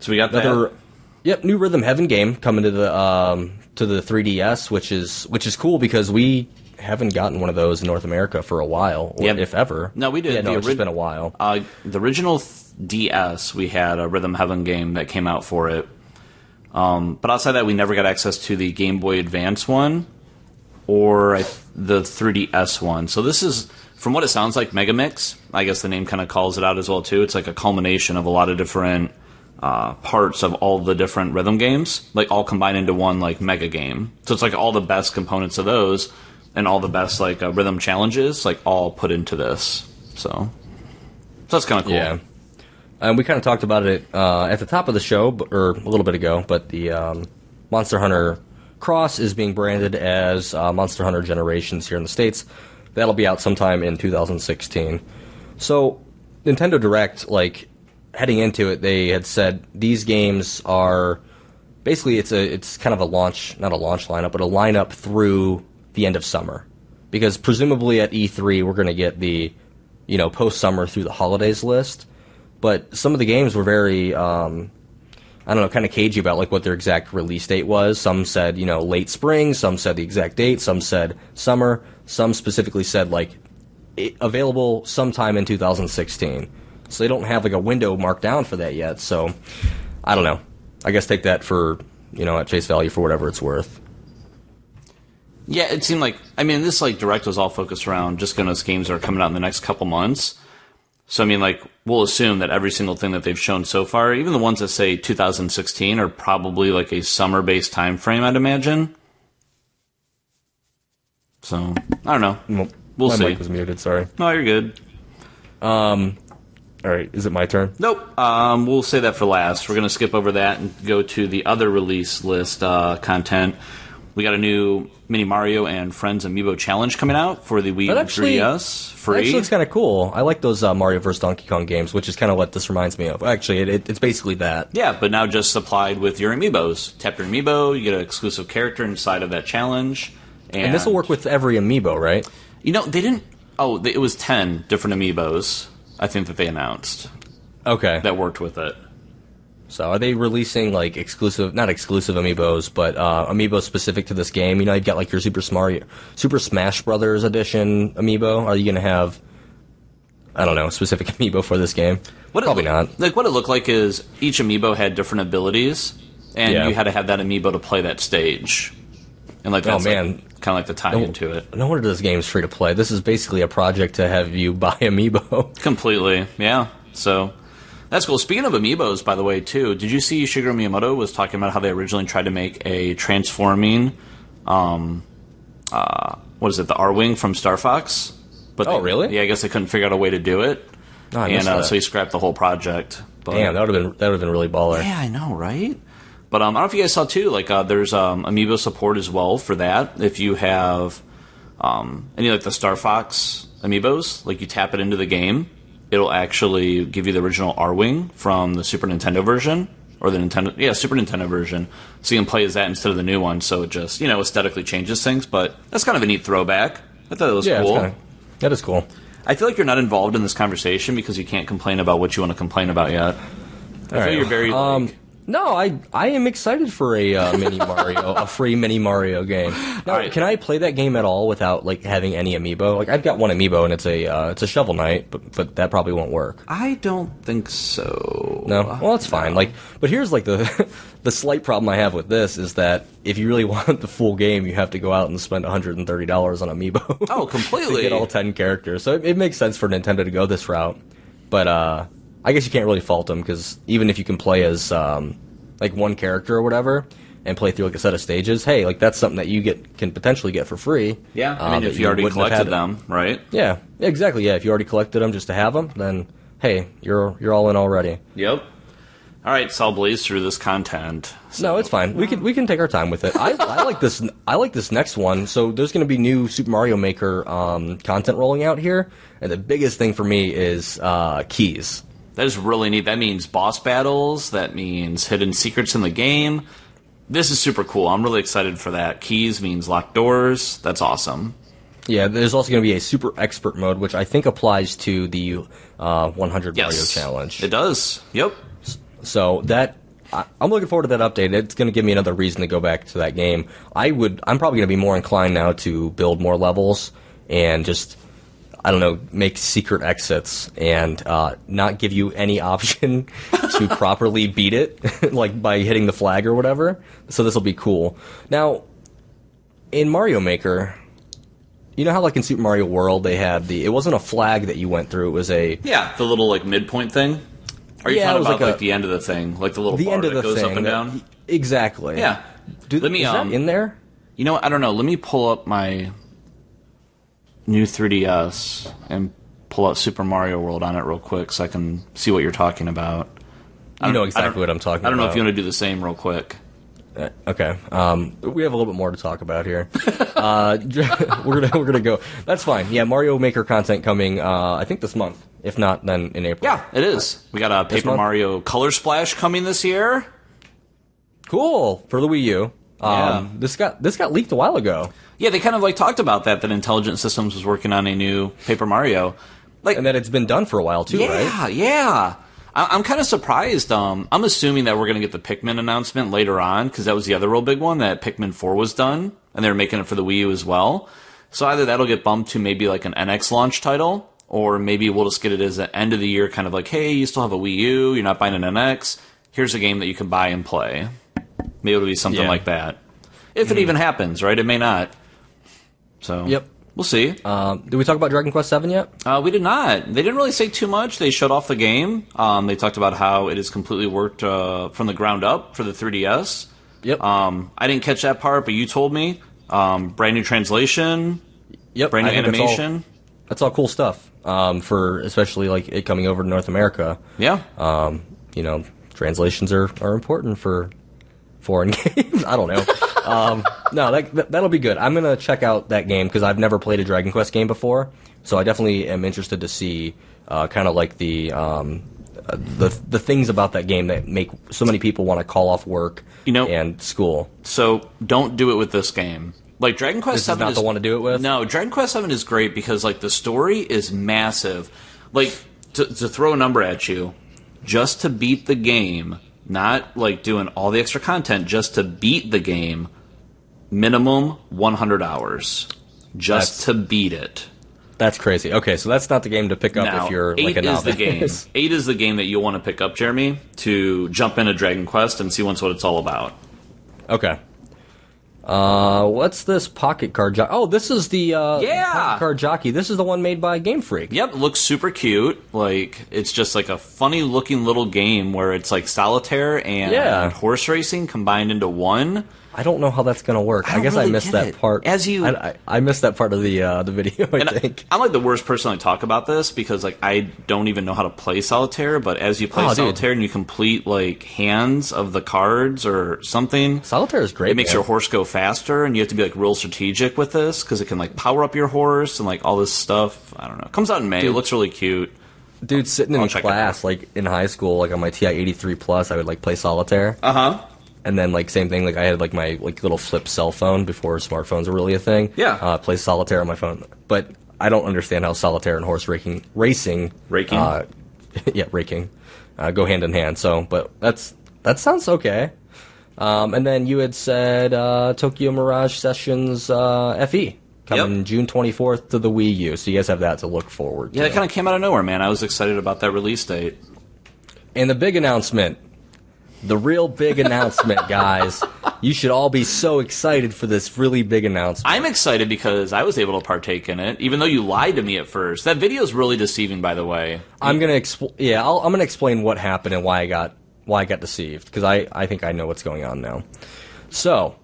we got that.
Yep, new Rhythm Heaven game coming to the 3DS, which is cool because we haven't gotten one of those in North America for a while, or if ever.
No, we did.
Yeah, it's just been a while.
The original DS, we had a Rhythm Heaven game that came out for it. But outside that, we never got access to the Game Boy Advance one or the 3DS one. So this is, from what it sounds like, Megamix. I guess the name kind of calls it out as well, too. It's like a culmination of a lot of different parts of all the different rhythm games, like all combined into one like mega game. So it's like all the best components of those and all the best rhythm challenges like all put into this. So that's kind of cool.
Yeah. And we kind of talked about it at the top of the show, or a little bit ago, but the Monster Hunter Cross is being branded as Monster Hunter Generations here in the States. That'll be out sometime in 2016. So Nintendo Direct, heading into it, they had said these games are basically it's kind of a launch, not a launch lineup, but a lineup through the end of summer, because presumably at E3 we're going to get the post summer through the holidays list. but some of the games were very, I don't know, kind of cagey about like what their exact release date was. Some said, late spring, some said the exact date, some said summer, some specifically said like available sometime in 2016. So they don't have like a window marked down for that yet. So I don't know. I guess take that for, at face value for whatever it's worth.
Yeah, it seemed like, this like Direct was all focused around just those games that are coming out in the next couple months. So we'll assume that every single thing that they've shown so far, even the ones that say 2016, are probably like a summer-based time frame, I'd imagine. So, I don't know. We'll see.
My mic was muted, sorry.
No, you're good.
All right, is it my turn?
Nope. We'll say that for last. We're going to skip over that and go to the other release list content. We got a new Mini Mario and Friends Amiibo Challenge coming out for the Wii U 3DS. Free.
That actually looks kind of cool. I like those Mario vs. Donkey Kong games, which is kind of what this reminds me of. Actually, it's basically that.
Yeah, but now just supplied with your Amiibos. Tap your Amiibo, you get an exclusive character inside of that challenge. And
this will work with every Amiibo, right?
They didn't... Oh, it was 10 different Amiibos, I think, that they announced.
Okay.
That worked with it.
So are they releasing like not exclusive Amiibos, but Amiibos specific to this game? You've got like your Super Smash Brothers edition Amiibo. Are you going to have, I don't know, a specific Amiibo for this game? Probably not.
Like what it looked like is each Amiibo had different abilities, and you had to have that Amiibo to play that stage. And like that's kind of like the tie into it.
No wonder this game's free to play. This is basically a project to have you buy Amiibo.
Completely, yeah. So that's cool. Speaking of Amiibos, by the way, too, did you see Shigeru Miyamoto was talking about how they originally tried to make a transforming, what is it, the R-Wing from Star Fox? But
really?
Yeah, I guess they couldn't figure out a way to do it.
Oh, and
so he scrapped the whole project. But,
damn, that would have been really baller.
Yeah, I know, right? But I don't know if you guys saw too. Like, there's Amiibo support as well for that. If you have any like the Star Fox Amiibos, like you tap it into the game, it'll actually give you the original R-Wing from the Super Nintendo version or the Super Nintendo version. So you can play as that instead of the new one. So it just aesthetically changes things. But that's kind of a neat throwback. I thought it was cool.
That is cool.
I feel like you're not involved in this conversation because you can't complain about what you want to complain about yet. I feel you're very
No, I am excited for a Mini Mario, a free Mini Mario game. Now, can I play that game at all without like having any Amiibo? Like I've got one Amiibo and it's a Shovel Knight, but that probably won't work.
I don't think so.
No, well that's fine. Like, but here's like the slight problem I have with this is that if you really want the full game, you have to go out and spend $130 on Amiibo.
Oh, completely.
To get all 10 characters. So it makes sense for Nintendo to go this route, but I guess you can't really fault them because even if you can play as like one character or whatever and play through like a set of stages, hey, like that's something that you can potentially get for free.
Yeah, if you already collected them, right?
Yeah, exactly. Yeah, if you already collected them just to have them, then hey, you're all in already.
Yep. All right, so I'll blaze through this content. So.
No, it's fine. We can take our time with it. I like this. I like this next one. So there's going to be new Super Mario Maker content rolling out here, and the biggest thing for me is keys.
That is really neat. That means boss battles. That means hidden secrets in the game. This is super cool. I'm really excited for that. Keys means locked doors. That's awesome. Yeah,
there's also going to be a super expert mode, which I think applies to the 100 Mario challenge.
It does. Yep.
So I'm looking forward to that update. It's going to give me another reason to go back to that game. I'm probably going to be more inclined now to build more levels and just, I don't know, make secret exits and not give you any option to properly beat it, like by hitting the flag or whatever. So this will be cool. Now, in Mario Maker, you know how like in Super Mario World they had it wasn't a flag that you went through, it was the
little like midpoint thing? Are you talking about like the end of the thing, like the little bar that goes up and down?
Exactly.
Yeah.
Is that in there?
You know what? I don't know. Let me pull up my new 3DS and pull out Super Mario World on it real quick so I can see what you're talking about.
You know exactly what I'm talking about.
I don't know if you want to do the same real quick.
Okay. We have a little bit more to talk about here. We're gonna go. That's fine. Yeah, Mario Maker content coming. I think this month. If not, then in April.
Yeah, it is. We got a Paper Mario Color Splash coming this year.
Cool for the Wii U. This got leaked a while ago.
Yeah, they kind of like talked about that Intelligent Systems was working on a new Paper Mario,
and that it's been done for a while too, right?
Yeah. I'm kind of surprised. I'm assuming that we're going to get the Pikmin announcement later on, because that was the other real big one, that Pikmin 4 was done, and they're making it for the Wii U as well. So either that'll get bumped to maybe like an NX launch title, or maybe we'll just get it as an end of the year kind of like, hey, you still have a Wii U, you're not buying an NX, here's a game that you can buy and play. Maybe it'll be something like that. If it even happens, right? It may not. So,
Yep.
We'll see.
Did we talk about Dragon Quest VII yet?
We did not. They didn't really say too much. They showed off the game. They talked about how it is completely worked from the ground up for the 3DS.
Yep.
I didn't catch that part, but you told me. Brand new translation.
Yep.
Brand new animation.
That's all cool stuff. For especially like it coming over to North America.
Yeah.
You know, translations are important for foreign games. I don't know. No, that'll be good. I'm gonna check out that game because I've never played a Dragon Quest game before, so I definitely am interested to see kind of like the things about that game that make so many people want to call off work, and school.
So don't do it with this game. Like Dragon Quest VII
is not the one to do it with.
No, Dragon Quest VII is great because like the story is massive. Like to throw a number at you, just to beat the game. Not like doing all the extra content, just to beat the game, minimum 100 hours. Just to beat it.
That's crazy. Okay, so that's not the game to pick up
Now,
if you're like a novice.
8 is the game that you'll want to pick up, Jeremy, to jump into Dragon Quest and see what it's all about.
Okay. What's this Pocket Card Jockey? Oh, this is the Pocket Card Jockey. This is the one made by Game Freak.
Yep, it looks super cute. Like it's just like a funny looking little game where it's like solitaire and horse racing combined into one.
I don't know how that's gonna work. I guess I missed that part. I missed that part of the video. I think
I'm like the worst person to talk about this because like I don't even know how to play solitaire. But as you play solitaire and you complete like hands of the cards or something,
solitaire is great.
It makes your horse go faster, and you have to be like real strategic with this because it can like power up your horse and like all this stuff. I don't know. It comes out in May. It looks really cute.
Dude, sitting in class like in high school, like on my TI 83 Plus, I would like play solitaire. And then, like, same thing, like, I had, like, my, like, little flip cell phone before smartphones were really a thing.
Yeah.
Play solitaire on my phone. But I don't understand how solitaire and horse racing... Raking? Raking. Go hand in hand. So, but that sounds okay. And then you had said Tokyo Mirage Sessions FE. Coming June 24th to the Wii U. So you guys have that to look forward to.
Yeah, it kind of came out of nowhere, man. I was excited about that release date.
And the big announcement... The real big announcement, guys. You should all be so excited for this really big announcement.
I'm excited because I was able to partake in it, even though you lied to me at first. That video is really deceiving, by the way.
I'm gonna explain what happened and why I got deceived because I think I know what's going on now. So,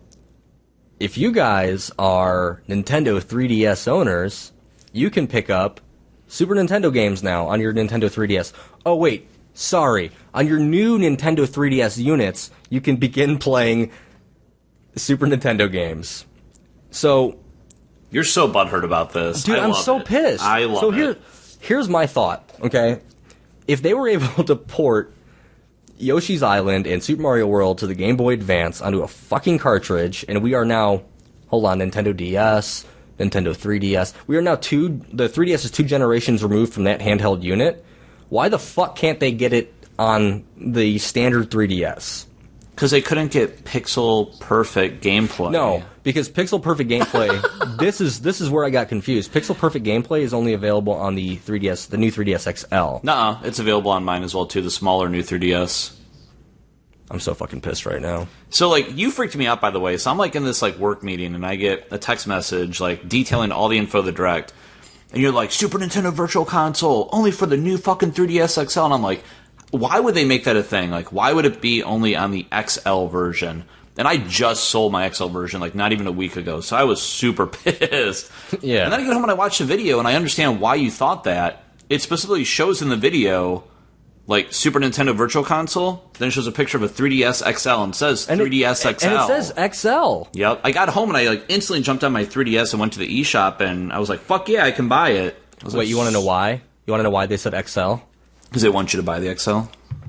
if you guys are Nintendo 3DS owners, you can pick up Super Nintendo games now on your Nintendo 3DS. Oh wait. Sorry, on your new Nintendo 3DS units, you can begin playing Super Nintendo games. So...
You're so butthurt about this.
Dude, I'm so pissed.
I love it.
Here's my thought, okay? If they were able to port Yoshi's Island and Super Mario World to the Game Boy Advance onto a fucking cartridge, and we are now... Hold on, Nintendo DS, Nintendo 3DS. We are now the 3DS is 2 generations removed from that handheld unit. Why the fuck can't they get it on the standard 3DS?
Because they couldn't get pixel perfect gameplay.
No, because pixel perfect gameplay. this is where I got confused. Pixel perfect gameplay is only available on the 3DS, the new 3DS XL.
Nuh-uh, it's available on mine as well too. The smaller new 3DS.
I'm so fucking pissed right now.
So like you freaked me out by the way. So I'm like in this like work meeting and I get a text message like detailing all the info of the Direct. And you're like, Super Nintendo Virtual Console, only for the new fucking 3DS XL. And I'm like, why would they make that a thing? Like, why would it be only on the XL version? And I just sold my XL version, like, not even a week ago. So I was super pissed.
Yeah.
And then I get home and I watch the video, and I understand why you thought that. It specifically shows in the video, like, Super Nintendo Virtual Console. Then it shows a picture of a 3DS XL and says 3DS XL.
And it says XL.
Yep. I got home and I like instantly jumped on my 3DS and went to the eShop and I was like, fuck yeah, I can buy it.
Wait, you want to know why? You want to know why they said XL?
Because they want you to buy the XL?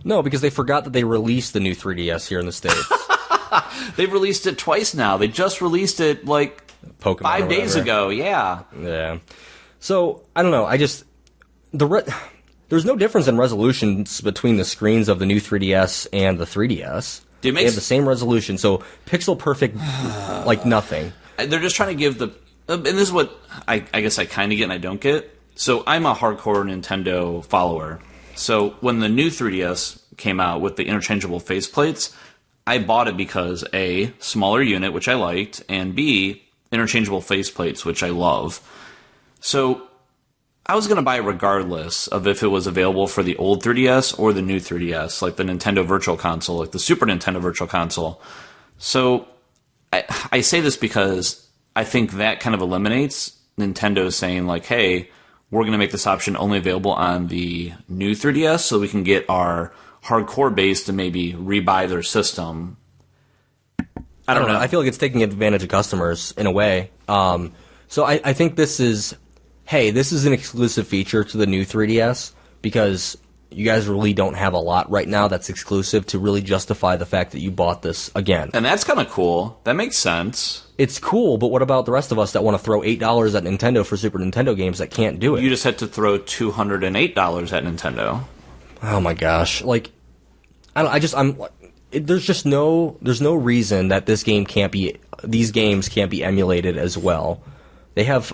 No, because they forgot that they released the new 3DS here in the States.
They've released it twice now. They just released it like
Pokemon
5 days ago. Yeah.
Yeah. So, I don't know. I just... The there's no difference in resolutions between the screens of the new 3DS and the 3DS. They have the same resolution, so pixel perfect, like nothing.
They're just trying to give the... and this is what I guess I kind of get and I don't get. So I'm a hardcore Nintendo follower. So when the new 3DS came out with the interchangeable faceplates, I bought it because A, smaller unit, which I liked, and B, interchangeable faceplates, which I love. So I was going to buy it regardless of if it was available for the old 3DS or the new 3DS, like the Nintendo Virtual Console, like the Super Nintendo Virtual Console. So I say this because I think that kind of eliminates Nintendo saying, like, hey, we're going to make this option only available on the new 3DS so we can get our hardcore base to maybe rebuy their system. I don't know.
I feel like it's taking advantage of customers in a way. So I think this is... Hey, this is an exclusive feature to the new 3DS because you guys really don't have a lot right now that's exclusive to really justify the fact that you bought this again.
And that's kind of cool. That makes sense.
It's cool, but what about the rest of us that want to throw $8 at Nintendo for Super Nintendo games that can't do it?
You just had to throw $208 at Nintendo.
Oh my gosh! Like, there's no reason that these games can't be emulated as well. They have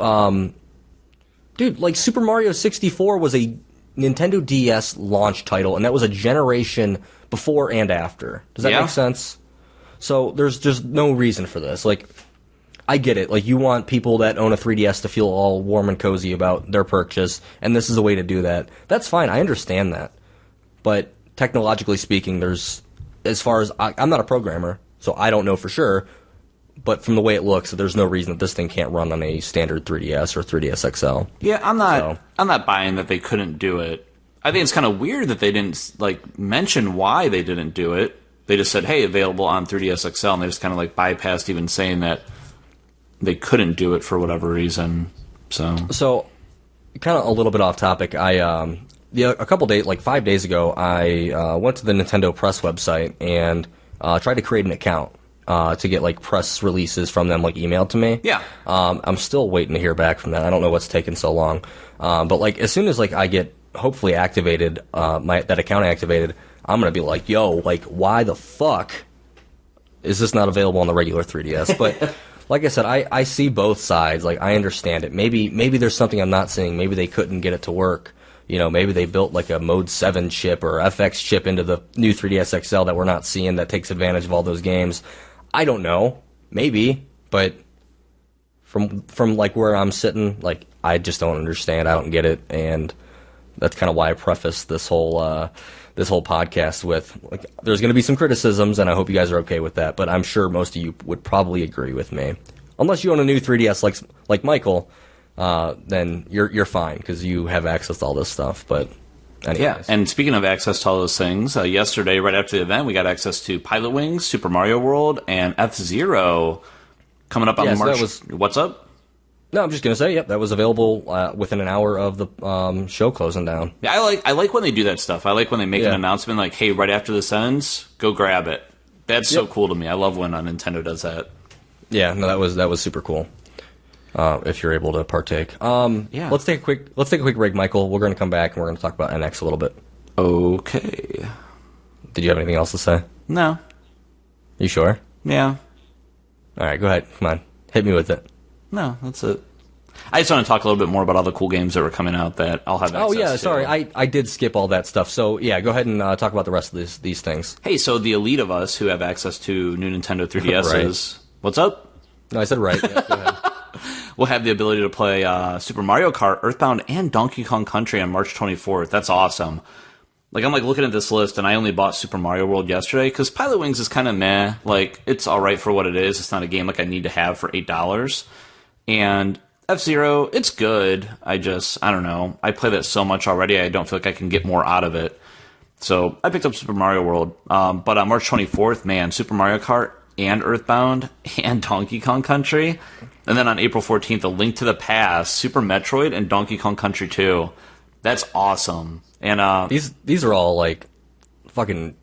Dude, like Super Mario 64 was a Nintendo DS launch title, and that was a generation before and after. Does that make sense? So there's just no reason for this. Like, I get it. Like, you want people that own a 3DS to feel all warm and cozy about their purchase, and this is a way to do that. That's fine. I understand that. But technologically speaking, I'm not a programmer, so I don't know for sure. But from the way it looks, there's no reason that this thing can't run on a standard 3DS or 3DS XL.
Yeah, I'm not buying that they couldn't do it. I think it's kind of weird that they didn't mention why they didn't do it. They just said, "Hey, available on 3DS XL," and they just kind of bypassed even saying that they couldn't do it for whatever reason. So
kind of a little bit off topic. A couple days, 5 days ago, I went to the Nintendo press website and tried to create an account. To get press releases from them emailed to me.
Yeah.
I'm still waiting to hear back from that. I don't know what's taking so long. But as soon as I get hopefully activated, that account activated, I'm gonna be yo, why the fuck is this not available on the regular 3DS? But like I said, I see both sides. I understand it. Maybe there's something I'm not seeing. Maybe they couldn't get it to work. Maybe they built a Mode 7 chip or FX chip into the new 3DS XL that we're not seeing that takes advantage of all those games. I don't know. Maybe. But from where I'm sitting, I just don't understand. I don't get it. And that's kind of why I prefaced this whole podcast with, there's going to be some criticisms, and I hope you guys are okay with that. But I'm sure most of you would probably agree with me. Unless you own a new 3DS like Michael, then you're fine because you have access to all this stuff. But anyways.
Yeah, and speaking of access to all those things, yesterday, right after the event, we got access to Pilot Wings, Super Mario World, and F-Zero coming up on March. What's up?
No, I'm just going to say, that was available within an hour of the show closing down.
Yeah, I like when they do that stuff. I like when they make an announcement hey, right after this ends, go grab it. That's so cool to me. I love when Nintendo does that.
Yeah, no, that was super cool. If you're able to partake. Let's take a quick break, Michael. We're going to come back and we're going to talk about NX a little bit.
Okay.
Did you have anything else to say?
No.
You sure?
Yeah.
All right, go ahead. Come on. Hit me with it.
No, that's it. I just want to talk a little bit more about all the cool games that were coming out that I'll have access to. Oh, yeah,
sorry. I did skip all that stuff. So, yeah, go ahead and talk about the rest of these things.
Hey, so the elite of us who have access to new Nintendo 3DSs.
Right.
What's up?
No, I said right. Yeah, go ahead.
We'll have the ability to play Super Mario Kart, Earthbound, and Donkey Kong Country on March 24th. That's awesome. I'm looking at this list, and I only bought Super Mario World yesterday, because Pilot Wings is kind of meh. It's alright for what it is. It's not a game I need to have for $8. And F-Zero, it's good. I don't know. I play that so much already, I don't feel like I can get more out of it. So I picked up Super Mario World. But on March 24th, man, Super Mario Kart and Earthbound and Donkey Kong Country. And then on April 14th, A Link to the Past, Super Metroid, and Donkey Kong Country 2. That's awesome. And
these are all fucking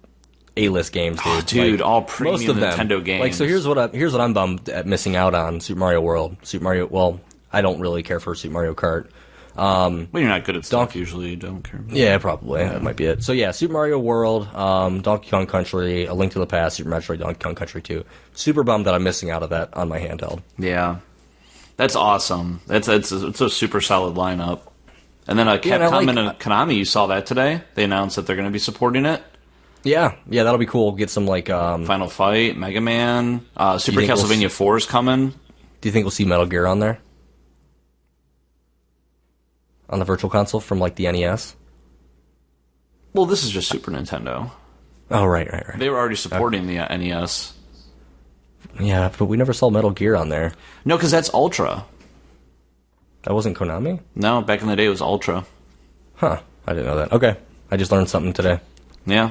A-list games, dude.
Oh, dude, all premium Nintendo games.
So here's what I'm bummed at missing out on: Super Mario World, Super Mario. Well, I don't really care for Super Mario Kart.
Well, you're not good at stuff usually. You don't care.
Yeah, probably. That might be it. So yeah, Super Mario World, Donkey Kong Country, A Link to the Past, Super Metroid, Donkey Kong Country 2. Super bummed that I'm missing out of that on my handheld.
Yeah. That's awesome. It's a super solid lineup. And then Capcom and Konami, you saw that today? They announced that they're going to be supporting it.
Yeah, that'll be cool. Get some
Final Fight, Mega Man, Super Castlevania 4 is coming.
Do you think we'll see Metal Gear on there? On the Virtual Console from the NES?
Well, this is just Super Nintendo.
Oh, right.
They were already supporting the NES.
Yeah, but we never saw Metal Gear on there.
No, because that's Ultra.
That wasn't Konami?
No, back in the day it was Ultra.
Huh, I didn't know that. Okay, I just learned something today.
Yeah.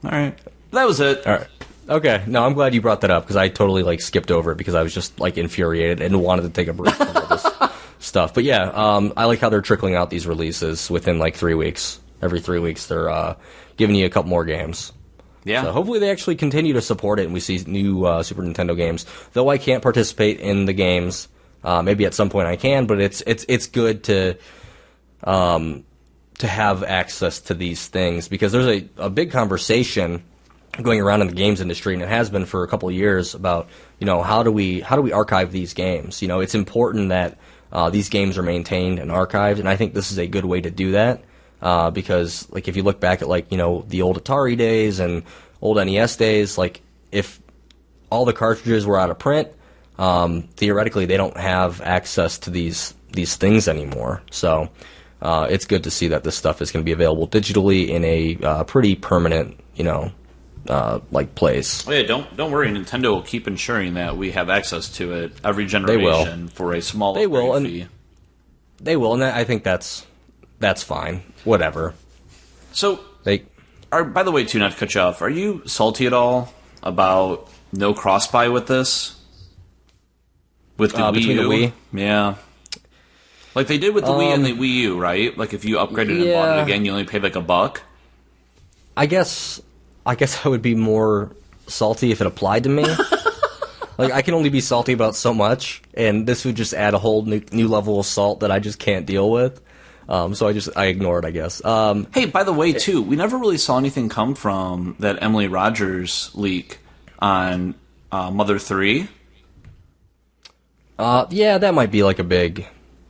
All right. That was it.
All right. Okay, no, I'm glad you brought that up, because I totally skipped over it because I was just infuriated and wanted to take a break from all this stuff. But yeah, I like how they're trickling out these releases within 3 weeks. Every 3 weeks they're giving you a couple more games.
Yeah.
So hopefully they actually continue to support it and we see new Super Nintendo games. Though I can't participate in the games, maybe at some point I can, but it's good to have access to these things, because there's a big conversation going around in the games industry, and it has been for a couple of years, about how do we archive these games. It's important that these games are maintained and archived, and I think this is a good way to do that, because if you look back at the old Atari days and old NES days, if all the cartridges were out of print, theoretically they don't have access to these things anymore. So it's good to see that this stuff is going to be available digitally in a pretty permanent place.
Oh, yeah, don't worry. Nintendo will keep ensuring that we have access to it every generation for a small fee.
They will, and I think that's fine. Whatever.
So, by the way, too, not to cut you off, are you salty at all about no cross-buy with this? With the Wii
between
U?
the Wii?
Yeah. Like they did with the Wii and the Wii U, right? If you upgraded and bought it again, you only paid $1.
I guess I would be more salty if it applied to me. I can only be salty about so much, and this would just add a whole new level of salt that I just can't deal with. So I ignore it, I guess.
Hey, by the way, too, we never really saw anything come from that Emily Rogers leak on Mother 3.
Yeah, that might be a big...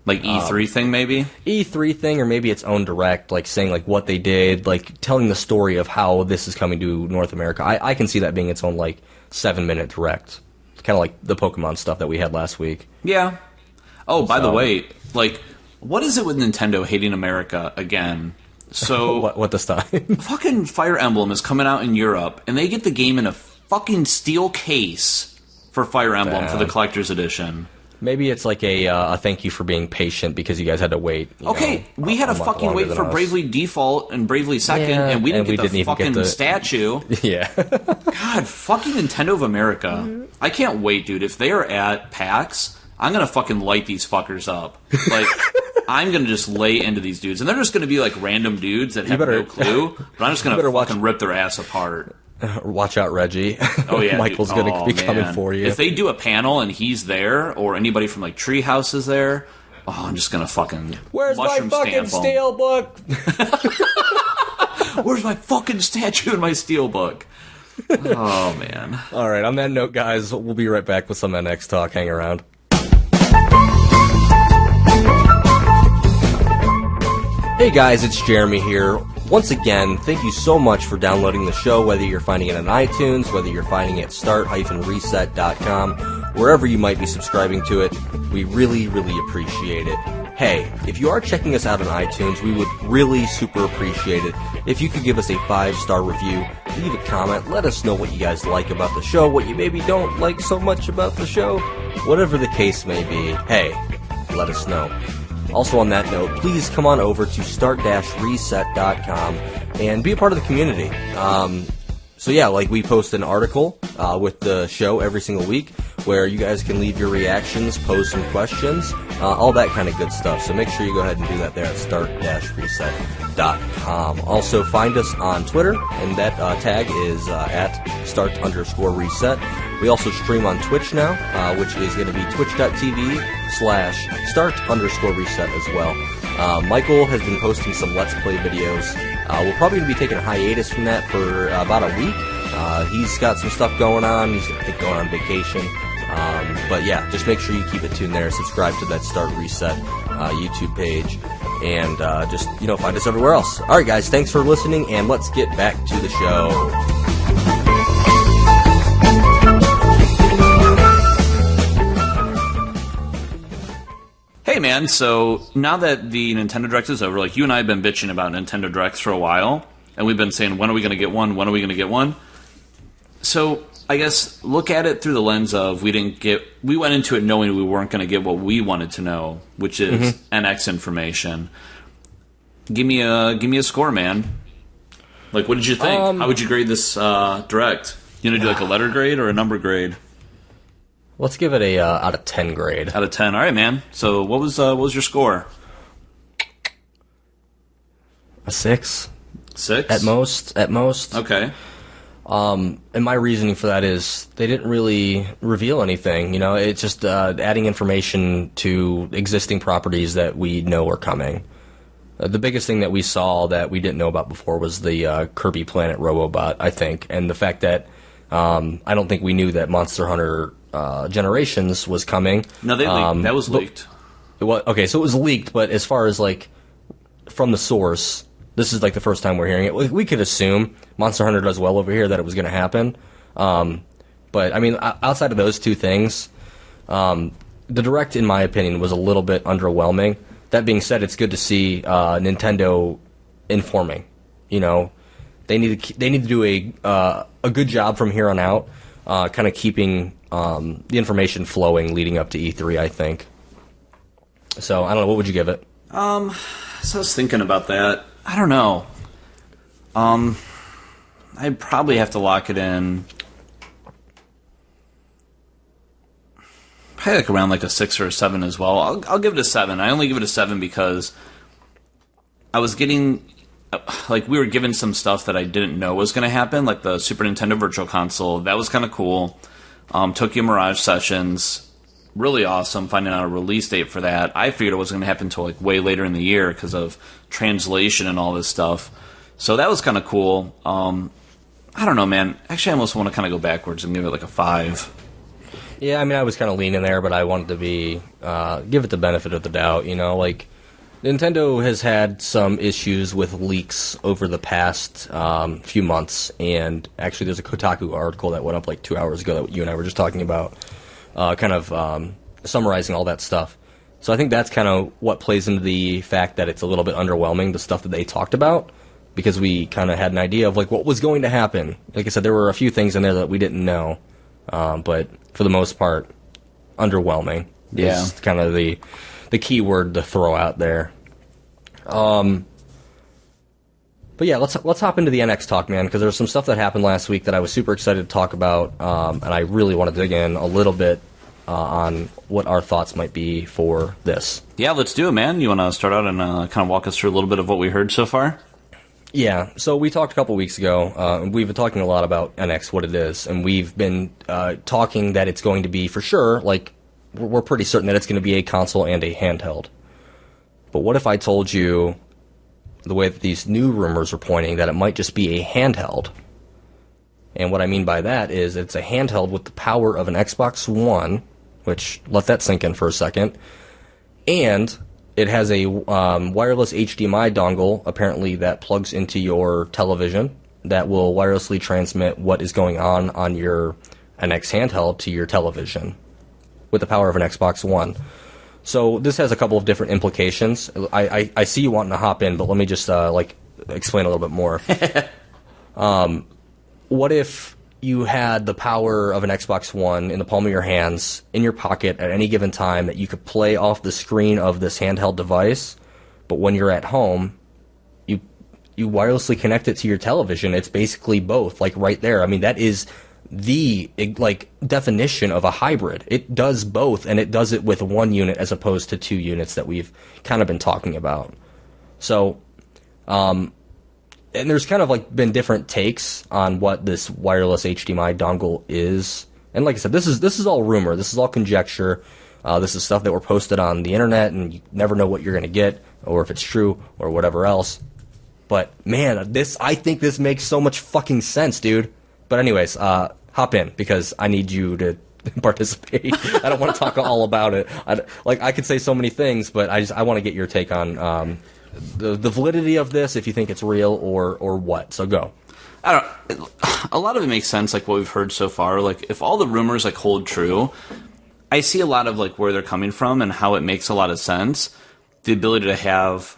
E3 thing, maybe?
E3 thing, or maybe its own direct, saying, what they did, telling the story of how this is coming to North America. I can see that being its own, 7-minute direct. Kind of like the Pokemon stuff that we had last week.
Yeah. Oh, by the way, what is it with Nintendo hating America again? So
what this time?
Fucking Fire Emblem is coming out in Europe, and they get the game in a fucking steel case for Fire Emblem for the collector's edition.
Maybe it's a thank you for being patient because you guys had to wait.
We had to fucking wait for Bravely Default and Bravely Second, and we didn't get the fucking statue.
Yeah.
God, fucking Nintendo of America. I can't wait, dude. If they are at PAX, I'm going to fucking light these fuckers up. I'm going to just lay into these dudes. And they're just going to be random dudes that have no clue, but I'm just going to fucking rip their ass apart.
Watch out, Reggie.
Oh, yeah.
Michael's going to be coming for you.
If they do a panel and he's there, or anybody from Treehouse is there, I'm just going to fucking
Where's my fucking steelbook?
Where's my fucking statue and my steelbook? Oh, man.
All right, on that note, guys, we'll be right back with some NX talk. Hang around. Hey guys, it's Jeremy here. Once again, thank you so much for downloading the show, whether you're finding it on iTunes, whether you're finding it at start-reset.com, wherever you might be subscribing to it. We really, really appreciate it. Hey, if you are checking us out on iTunes, we would really super appreciate it if you could give us a 5-star review, leave a comment, let us know what you guys like about the show, what you maybe don't like so much about the show, whatever the case may be. Hey, let us know. Also on that note, please come on over to start-reset.com and be a part of the community. We post an article with the show every single week where you guys can leave your reactions, pose some questions, all that kind of good stuff. So make sure you go ahead and do that there at start-reset.com. Also find us on Twitter, and that tag is at start_reset. We also stream on Twitch now, which is going to be twitch.tv/start_reset as well. Michael has been posting some Let's Play videos. We'll probably be taking a hiatus from that for about a week. He's got some stuff going on. He's going on vacation. But yeah, just make sure you keep it tuned there. Subscribe to that Start Reset YouTube page. And just, find us everywhere else. Alright guys, thanks for listening, and let's get back to the show.
Hey man, so now that the Nintendo Direct is over, like you and I have been bitching about Nintendo Directs for a while, and we've been saying, when are we going to get one? When are we going to get one? So I guess look at it through the lens of we went into it knowing we weren't going to get what we wanted to know, which is NX information. Give me a score, man. Like, what did you think? How would you grade this Direct? You gonna do like a letter grade or a number grade?
Let's give it a out of 10 grade.
Out of 10. All right, man. So what was your score?
A 6.
6?
At most.
Okay.
And my reasoning for that is they didn't really reveal anything. It's just adding information to existing properties that we know are coming. The biggest thing that we saw that we didn't know about before was the Kirby Planet Robobot, I think, and the fact that I don't think we knew that Monster Hunter Generations was coming.
No, they leaked. That was leaked.
Okay, so it was leaked, but as far as like from the source, this is like the first time we're hearing it. We could assume Monster Hunter does well over here that it was going to happen, but I mean, outside of those two things, the Direct, in my opinion, was a little bit underwhelming. That being said, it's good to see Nintendo informing. They need to do a good job from here on out, kind of keeping the information flowing leading up to E3, I think. So, I don't know, what would you give it?
So I was thinking about that. I don't know. I'd probably have to lock it in. Probably like around like a 6 or a 7 as well. I'll give it a 7. I only give it a 7 because I was getting... Like, we were given some stuff that I didn't know was going to happen, like the Super Nintendo Virtual Console. That was kind of cool. Tokyo Mirage Sessions, really awesome, finding out a release date for that. I figured it wasn't going to happen until, like, way later in the year because of translation and all this stuff. So that was kind of cool. I don't know, man. Actually, I almost want to kind of go backwards and give it, like, a 5.
Yeah, I mean, I was kind of leaning there, but I wanted to give it the benefit of the doubt, like... Nintendo has had some issues with leaks over the past few months, and actually there's a Kotaku article that went up like 2 hours ago that you and I were just talking about, kind of summarizing all that stuff. So I think that's kind of what plays into the fact that it's a little bit underwhelming, the stuff that they talked about, because we kind of had an idea of like what was going to happen. Like I said, there were a few things in there that we didn't know, but for the most part, underwhelming is kind of the key word to throw out there. But yeah, let's hop into the NX talk, man, because there's some stuff that happened last week that I was super excited to talk about, and I really want to dig in a little bit on what our thoughts might be for this.
Yeah, let's do it, man. You want to start out and kind of walk us through a little bit of what we heard so far?
Yeah, so we talked a couple weeks ago, and we've been talking a lot about NX, what it is, and we've been talking that it's going to be, for sure, like, we're pretty certain that it's going to be a console and a handheld. But what if I told you, the way that these new rumors are pointing, that it might just be a handheld? And what I mean by that is it's a handheld with the power of an Xbox One, which, let that sink in for a second, and it has a wireless HDMI dongle, apparently, that plugs into your television, that will wirelessly transmit what is going on your NX handheld to your television, with the power of an Xbox One. So this has a couple of different implications. I see you wanting to hop in, but let me just explain a little bit more. What if you had the power of an Xbox One in the palm of your hands, in your pocket at any given time, that you could play off the screen of this handheld device, but when you're at home, you wirelessly connect it to your television? It's basically both, like right there. I mean, that is the definition of a hybrid. It does both, and it does it with one unit as opposed to 2 units that we've kind of been talking about. So, and there's kind of been different takes on what this wireless HDMI dongle is, And like I said, this is all rumor. This is all conjecture. This is stuff that were posted on the internet, and you never know what you're going to get, or if it's true, or whatever else. But, man, I think this makes so much fucking sense, dude. But anyways, hop in, because I need you to participate. I don't want to talk all about it. I could say so many things, but I want to get your take on the validity of this, if you think it's real or what. So go.
A lot of it makes sense, like what we've heard so far. Like, if all the rumors like hold true, I see a lot of like where they're coming from and how it makes a lot of sense. The ability to have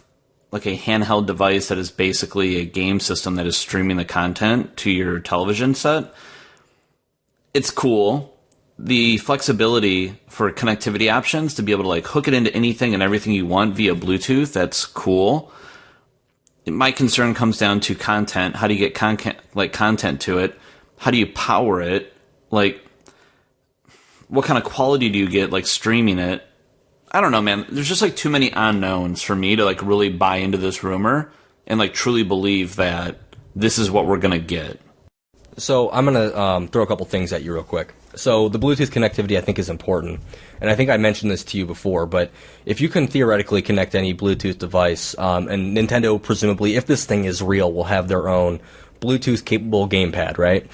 like a handheld device that is basically a game system that is streaming the content to your television set. It's cool. The flexibility for connectivity options to be able to like hook it into anything and everything you want via Bluetooth, that's cool. My concern comes down to content. How do you get content to it? How do you power it? Like, what kind of quality do you get like streaming it? I don't know, man. There's just like too many unknowns for me to like really buy into this rumor and like truly believe that this is what we're gonna get.
So I'm gonna throw a couple things at you real quick. So the Bluetooth connectivity I think is important, and I think I mentioned this to you before. But if you can theoretically connect any Bluetooth device, and Nintendo presumably, if this thing is real, will have their own Bluetooth capable gamepad, right?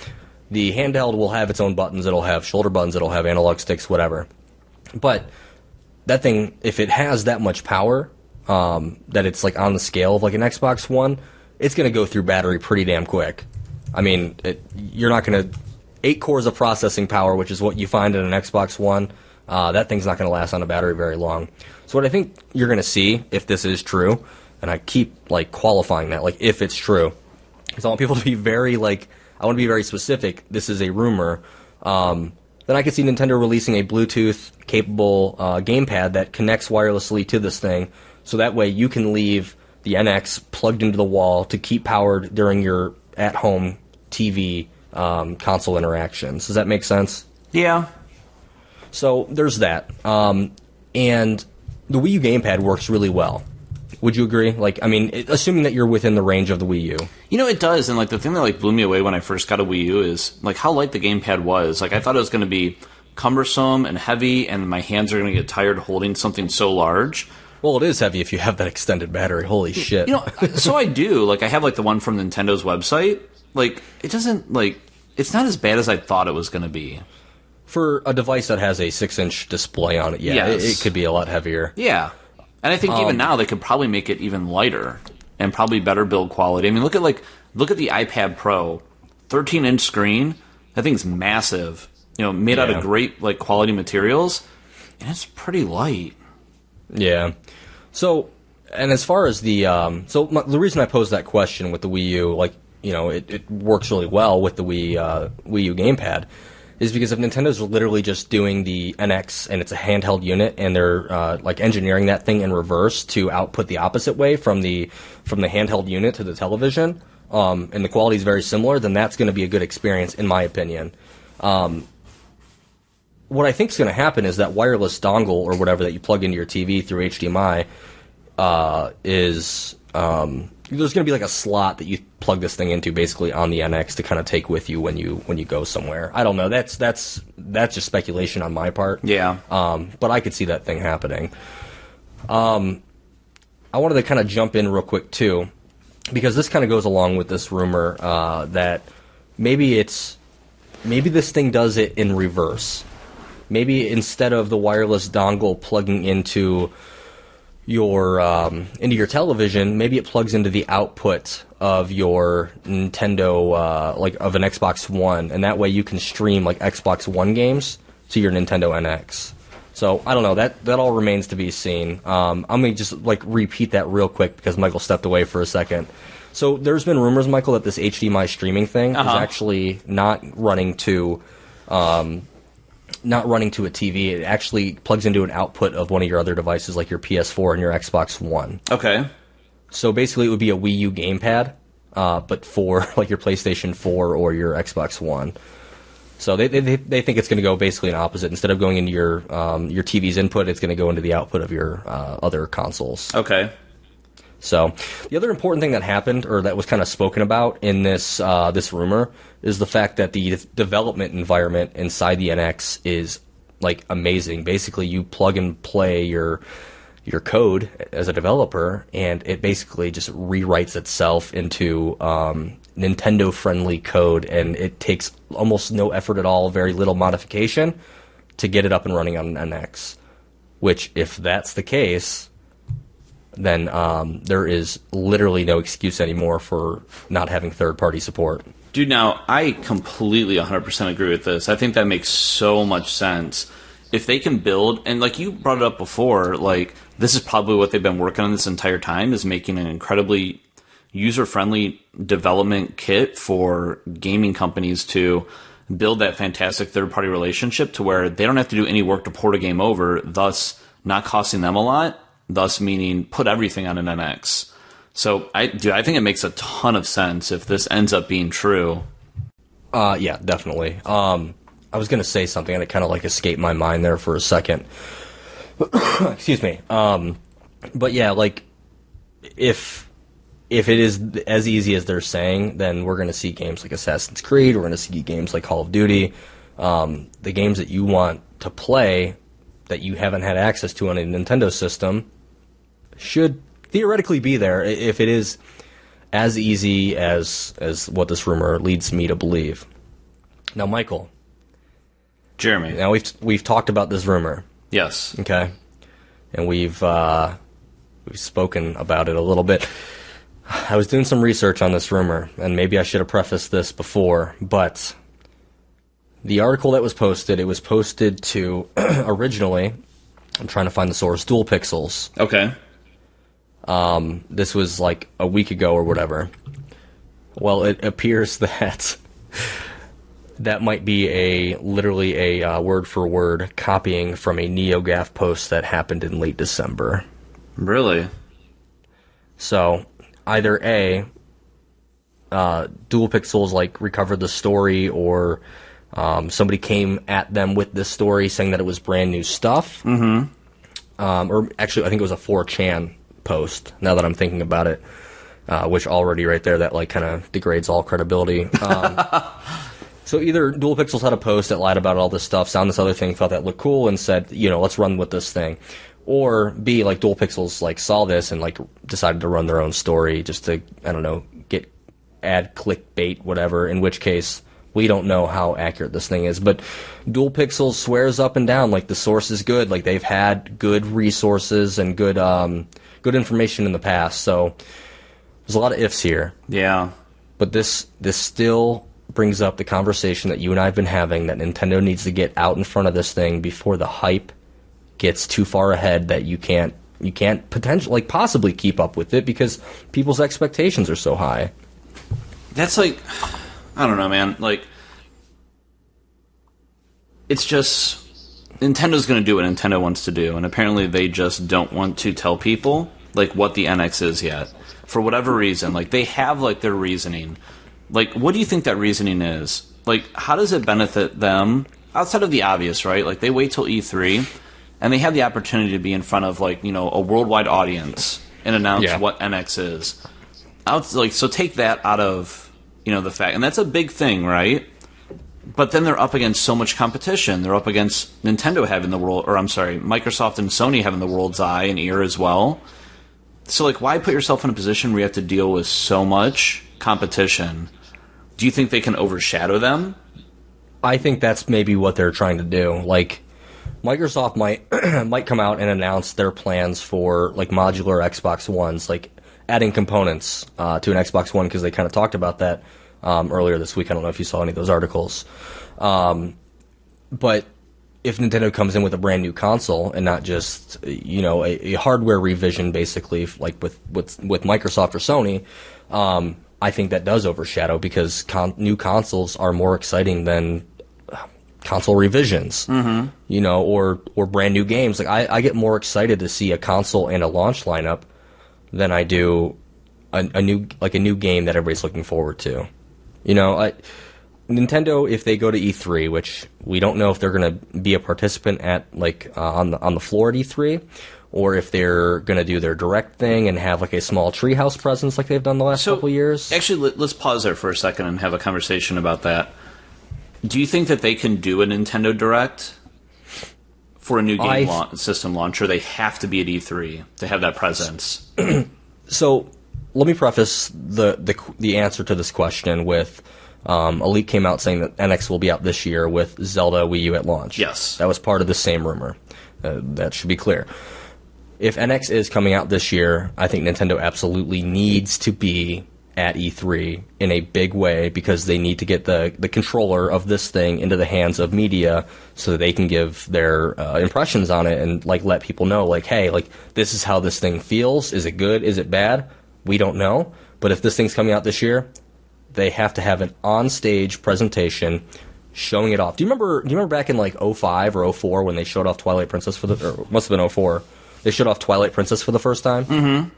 The handheld will have its own buttons. It'll have shoulder buttons. It'll have analog sticks, whatever. But that thing, if it has that much power, that it's like on the scale of like an Xbox One, it's going to go through battery pretty damn quick. I mean, you're not going to... 8 cores of processing power, which is what you find in an Xbox One, that thing's not going to last on a battery very long. So what I think you're going to see, if this is true, and I keep like qualifying that, like if it's true, because I want people to be very like... I want to be very specific. This is a rumor. Then I could see Nintendo releasing a Bluetooth-capable gamepad that connects wirelessly to this thing, so that way you can leave the NX plugged into the wall to keep powered during your at-home TV console interactions. Does that make sense?
Yeah.
So there's that. And the Wii U gamepad works really well. Would you agree? Like, I mean, assuming that you're within the range of the Wii U.
You know, it does, and like the thing that like blew me away when I first got a Wii U is like how light the gamepad was. Like, I thought it was going to be cumbersome and heavy, and my hands are going to get tired holding something so large.
Well, it is heavy if you have that extended battery. Holy shit.
You know, so I do. Like, I have like the one from Nintendo's website. Like, it doesn't like... It's not as bad as I thought it was going to be.
For a device that has a 6-inch display on it, yeah,
yes.
it could be a lot heavier.
Yeah. And I think even now they could probably make it even lighter and probably better build quality. I mean, look at the iPad Pro, 13-inch screen. That thing's massive. You know, made out of great like quality materials, and it's pretty light.
Yeah. So, and as far as the the reason I posed that question with the Wii U, like, you know, it works really well with the Wii U gamepad, is because if Nintendo's literally just doing the NX and it's a handheld unit and they're like engineering that thing in reverse to output the opposite way from the handheld unit to the television, and the quality is very similar, then that's going to be a good experience in my opinion. What I think is going to happen is that wireless dongle or whatever that you plug into your TV through HDMI there's going to be like a slot that you plug this thing into basically on the NX to kind of take with you when you go somewhere. I don't know. That's just speculation on my part.
Yeah.
But I could see that thing happening. I wanted to kind of jump in real quick too, because this kind of goes along with this rumor that maybe this thing does it in reverse. Maybe instead of the wireless dongle plugging into your television, maybe it plugs into the output of your Nintendo, like of an Xbox One, and that way you can stream like Xbox One games to your Nintendo NX. So I don't know, that all remains to be seen. I'm gonna just like repeat that real quick because Michael stepped away for a second. So there's been rumors, Michael, that this HDMI streaming thing is actually not running to a TV. It actually plugs into an output of one of your other devices, like your PS4 and your Xbox One.
Okay.
So basically, it would be a Wii U gamepad, but for like your PlayStation 4 or your Xbox One. So they think it's going to go basically an opposite. Instead of going into your TV's input, it's going to go into the output of your other consoles.
Okay.
So the other important thing that happened, or that was kind of spoken about in this this rumor, is the fact that the development environment inside the NX is like amazing. Basically, you plug and play your code as a developer, and it basically just rewrites itself into Nintendo-friendly code, and it takes almost no effort at all, very little modification, to get it up and running on an NX. Which, if that's the case, then there is literally no excuse anymore for not having third-party support.
Dude, now, I completely 100% agree with this. I think that makes so much sense. If they can build, and like you brought it up before, like, this is probably what they've been working on this entire time, is making an incredibly user-friendly development kit for gaming companies to build that fantastic third-party relationship to where they don't have to do any work to port a game over, thus not costing them a lot, thus meaning put everything on an NX. So, I think it makes a ton of sense if this ends up being true.
Yeah, definitely. I was going to say something and it kind of like escaped my mind there for a second. Excuse me. But yeah, like, if it is as easy as they're saying, then we're going to see games like Assassin's Creed, we're going to see games like Call of Duty, the games that you want to play that you haven't had access to on a Nintendo system should theoretically be there if it is as easy as what this rumor leads me to believe. Now, Michael.
Jeremy.
Now, we've talked about this rumor.
Yes.
Okay. And we've spoken about it a little bit. I was doing some research on this rumor, and maybe I should have prefaced this before, but the article that was posted, it was posted to, originally, I'm trying to find the source, Dual Pixels.
Okay.
This was like a week ago or whatever. Well, it appears that that might be literally a word-for-word copying from a NeoGAF post that happened in late December.
Really?
So, either A, Dual Pixels like recovered the story, or somebody came at them with this story saying that it was brand new stuff. Mm-hmm. Or actually, I think it was a 4chan post, now that I'm thinking about it, which already right there, that like kind of degrades all credibility. So either Dual Pixels had a post that lied about all this stuff, found this other thing, thought that looked cool, and said, let's run with this thing. Or B, like Dual Pixels like saw this and like decided to run their own story just to, I don't know, add clickbait, whatever, in which case we don't know how accurate this thing is. But Dual Pixels swears up and down like the source is good, like they've had good resources and good information in the past. So there's a lot of ifs here.
Yeah.
But this still brings up the conversation that you and I have been having, that Nintendo needs to get out in front of this thing before the hype gets too far ahead that you can't potentially, like, possibly keep up with it because people's expectations are so high.
That's like, I don't know, man. Like, it's just, Nintendo's going to do what Nintendo wants to do, and apparently they just don't want to tell people, like, what the NX is yet. For whatever reason. Like, they have, like, their reasoning. Like, what do you think that reasoning is? Like, how does it benefit them? Outside of the obvious, right? Like, they wait till E3, and they have the opportunity to be in front of, like, a worldwide audience and announce what NX is. So take that out of, the fact. And that's a big thing, right? But then they're up against so much competition. They're up against Nintendo having Microsoft and Sony having the world's eye and ear as well. So, like, why put yourself in a position where you have to deal with so much competition? Do you think they can overshadow them?
I think that's maybe what they're trying to do. Like, Microsoft might come out and announce their plans for, like, modular Xbox Ones, like adding components to an Xbox One, because they kind of talked about that earlier this week. I don't know if you saw any of those articles. But if Nintendo comes in with a brand new console and not just, a hardware revision, basically, like with Microsoft or Sony, I think that does overshadow, because new consoles are more exciting than console revisions, or brand new games. Like, I get more excited to see a console and a launch lineup than I do a new game that everybody's looking forward to. Nintendo, if they go to E3, which we don't know if they're going to be a participant at like on the floor at E3, or if they're going to do their direct thing and have like a small treehouse presence like they've done the last couple years.
Actually, let's pause there for a second and have a conversation about that. Do you think that they can do a Nintendo Direct for a new game system launch, or they have to be at E3 to have that presence?
So let me preface the answer to this question with a leak came out saying that NX will be out this year with Zelda Wii U at launch.
Yes.
That was part of the same rumor. That should be clear. If NX is coming out this year, I think Nintendo absolutely needs to be at E3 in a big way because they need to get the controller of this thing into the hands of media so that they can give their impressions on it and like let people know like, hey, like this is how this thing feels. Is it good? Is it bad? We don't know. But if this thing's coming out this year, they have to have an on-stage presentation showing it off. Do you remember back in like 05 or 04 when they showed off Twilight Princess or must have been 04. They showed off Twilight Princess for the first time?
Mm-hmm.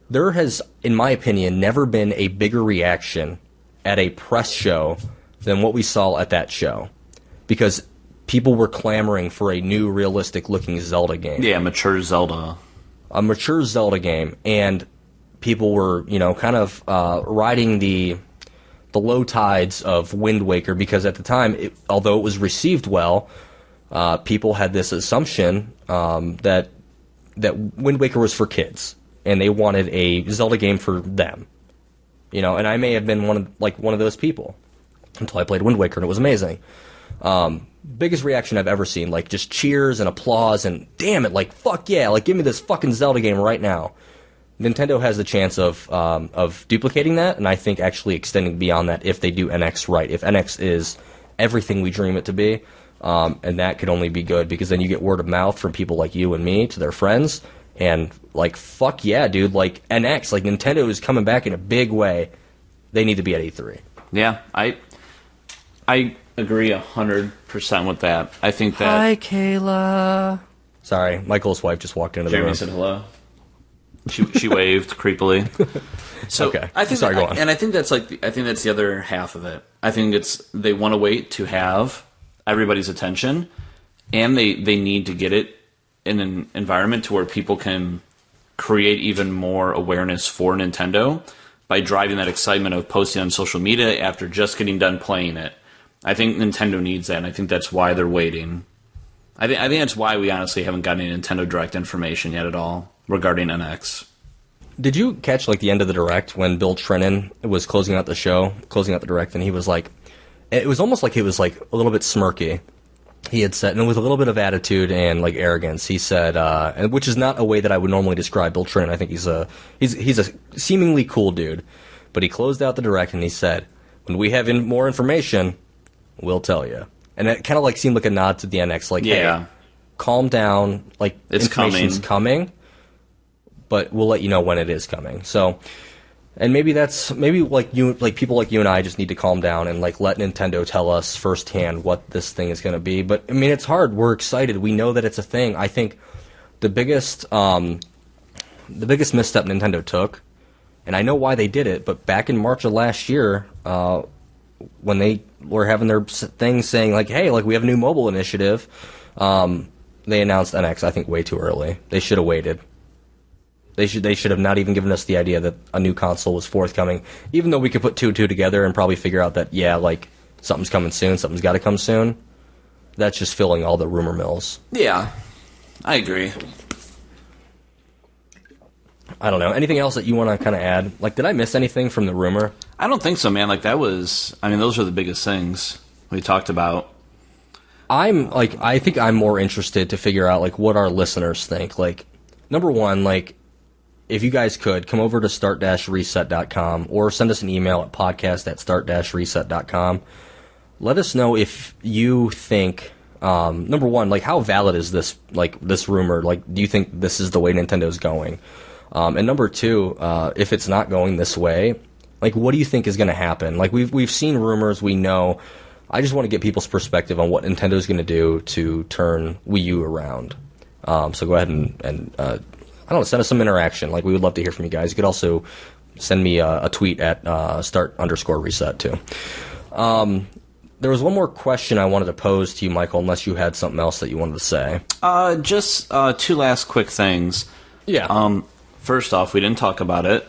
There has, in my opinion, never been a bigger reaction at a press show than what we saw at that show. Because people were clamoring for a new, realistic-looking Zelda game.
Yeah, mature Zelda.
A mature Zelda game. And people were, kind of riding the low tides of Wind Waker because at the time, although it was received well, people had this assumption that Wind Waker was for kids, and they wanted a Zelda game for them. And I may have been one of those people until I played Wind Waker, and it was amazing. Biggest reaction I've ever seen, like just cheers and applause, and damn it, like fuck yeah, like give me this fucking Zelda game right now. Nintendo has the chance of duplicating that, and I think actually extending beyond that if they do NX right. If NX is everything we dream it to be. And that could only be good because then you get word of mouth from people like you and me to their friends. And, like, fuck yeah, dude. Like, NX, like, Nintendo is coming back in a big way. They need to be at E3.
Yeah, I agree 100% with that. I think that...
Hi, Kayla. Sorry, Michael's wife just walked into the room.
Jeremy said hello. She waved creepily. So
okay.
I think
Sorry, go on.
And I think that's the other half of it. I think they want to wait to have everybody's attention, and they need to get it in an environment to where people can create even more awareness for Nintendo by driving that excitement of posting on social media after just getting done playing it. I think Nintendo needs that, and I think that's why they're waiting. I think that's why we honestly haven't gotten any Nintendo Direct information yet at all regarding NX.
Did you catch like the end of the Direct when Bill Trinen was closing out the Direct, and he was like, it was almost like he was like a little bit smirky. He had said, and with a little bit of attitude and like arrogance, he said, and which is not a way that I would normally describe Bill Trinen. I think he's a seemingly cool dude, but he closed out the Direct and he said, "When we have more information, we'll tell you." And it kind of like seemed like a nod to the NX, like,
yeah.
Hey, calm down, like
it's
information's coming, but we'll let you know when it is coming. So. And maybe people like you and I just need to calm down and like let Nintendo tell us firsthand what this thing is going to be. But I mean, it's hard. We're excited. We know that it's a thing. I think the biggest misstep Nintendo took, and I know why they did it. But back in March of last year, when they were having their thing saying like, "Hey, like we have a new mobile initiative," they announced NX. I think way too early. They should have waited. They should have not even given us the idea that a new console was forthcoming, even though we could put two and two together and probably figure out that, yeah, like, something's coming soon, something's got to come soon. That's just filling all the rumor mills.
Yeah, I agree.
I don't know. Anything else that you want to kind of add? Like, did I miss anything from the rumor?
I don't think so, man. Like, those are the biggest things we talked about.
I think I'm more interested to figure out, like, what our listeners think. Like, number one, like, if you guys could, come over to start-reset.com or send us an email at podcast@start-reset.com. Let us know if you think, number one, like, how valid is this rumor? Like, do you think this is the way Nintendo's going? And number two, if it's not going this way, like, what do you think is going to happen? Like, we've seen rumors, we know. I just want to get people's perspective on what Nintendo's going to do to turn Wii U around. So go ahead and I don't know, send us some interaction. Like, we would love to hear from you guys. You could also send me a tweet at start_reset too. There was one more question I wanted to pose to you, Michael, unless you had something else that you wanted to say.
Just two last quick things.
Yeah.
First off, we didn't talk about it.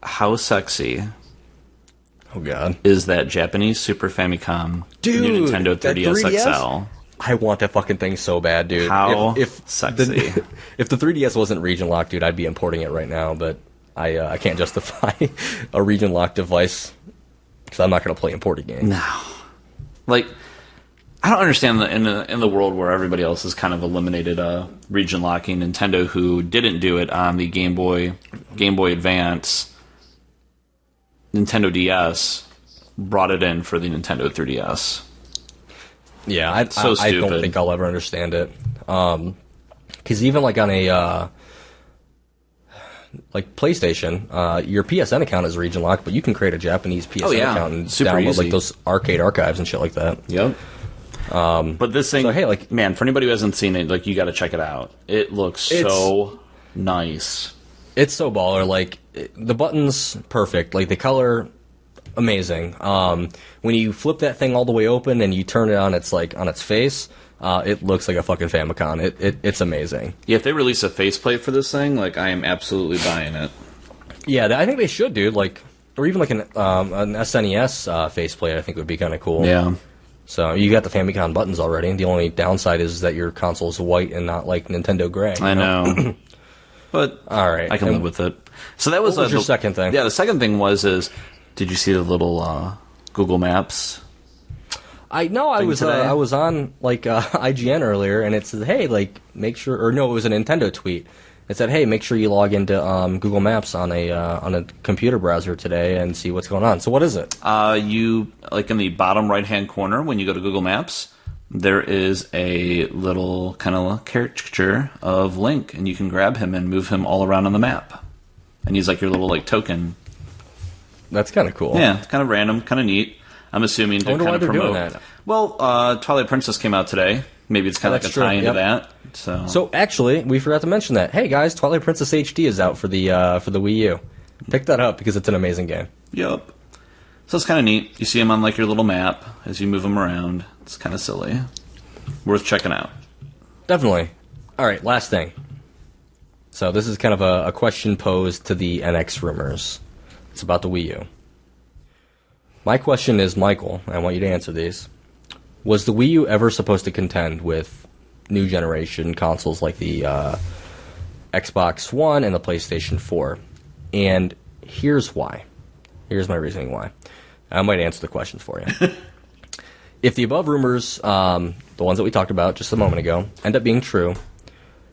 How sexy
Oh, God.
is that Japanese Super Famicom new Nintendo 3DS XL?
I want that fucking thing so bad, dude.
How
if
sexy.
If the 3DS wasn't region locked, dude, I'd be importing it right now, but I can't justify a region locked device because I'm not going to play imported games.
No. Like, I don't understand in the world where everybody else has kind of eliminated region locking. Nintendo, who didn't do it on the Game Boy Advance, Nintendo DS, brought it in for the Nintendo 3DS.
Yeah, I don't think I'll ever understand it. Because even like on a like PlayStation, your PSN account is region locked, but you can create a Japanese PSN account and
super
download
easy.
like those arcade archives and shit like that.
Yep. But this thing,
so, hey, like,
man, for anybody who hasn't seen it, like, you got to check it out. It looks so nice.
It's so baller. Like, the buttons, perfect. Like, the color, amazing. When you flip that thing all the way open and you turn it on its face, it looks like a fucking Famicom. It's amazing.
Yeah, if they release a faceplate for this thing, like, I am absolutely buying it.
Yeah, I think they should, dude. Like, or even like an SNES faceplate, I think would be kind of cool.
Yeah.
So you got the Famicom buttons already. The only downside is that your console is white and not like Nintendo gray.
I know. But
all right,
I can live with it. So that was,
what was your second thing?
Yeah, the second thing was did you see the little Google Maps?
I was on like IGN earlier, and it said, "Hey, like make sure," or no, it was a Nintendo tweet. It said, "Hey, make sure you log into Google Maps on a computer browser today and see what's going on." So what is it?
You like in the bottom right hand corner when you go to Google Maps, there is a little kind of caricature of Link, and you can grab him and move him all around on the map, and he's like your little like token.
That's kind of cool.
Yeah, it's kind of random, kind of neat. I'm assuming to kind of promote. That. Well, Twilight Princess came out today. Maybe it's kind of like a tie into that. So
actually, we forgot to mention that. Hey guys, Twilight Princess HD is out for the Wii U. Pick that up because it's an amazing game.
Yep. So it's kind of neat. You see him on like your little map as you move him around. It's kind of silly. Worth checking out.
Definitely. All right, last thing. So this is kind of a question posed to the NX rumors. It's about the Wii U. My question is, Michael, I want you to answer these. Was the Wii U ever supposed to contend with new generation consoles like the Xbox One and the PlayStation 4? And here's why. Here's my reasoning why. I might answer the questions for you. If the above rumors, the ones that we talked about just a moment ago, end up being true,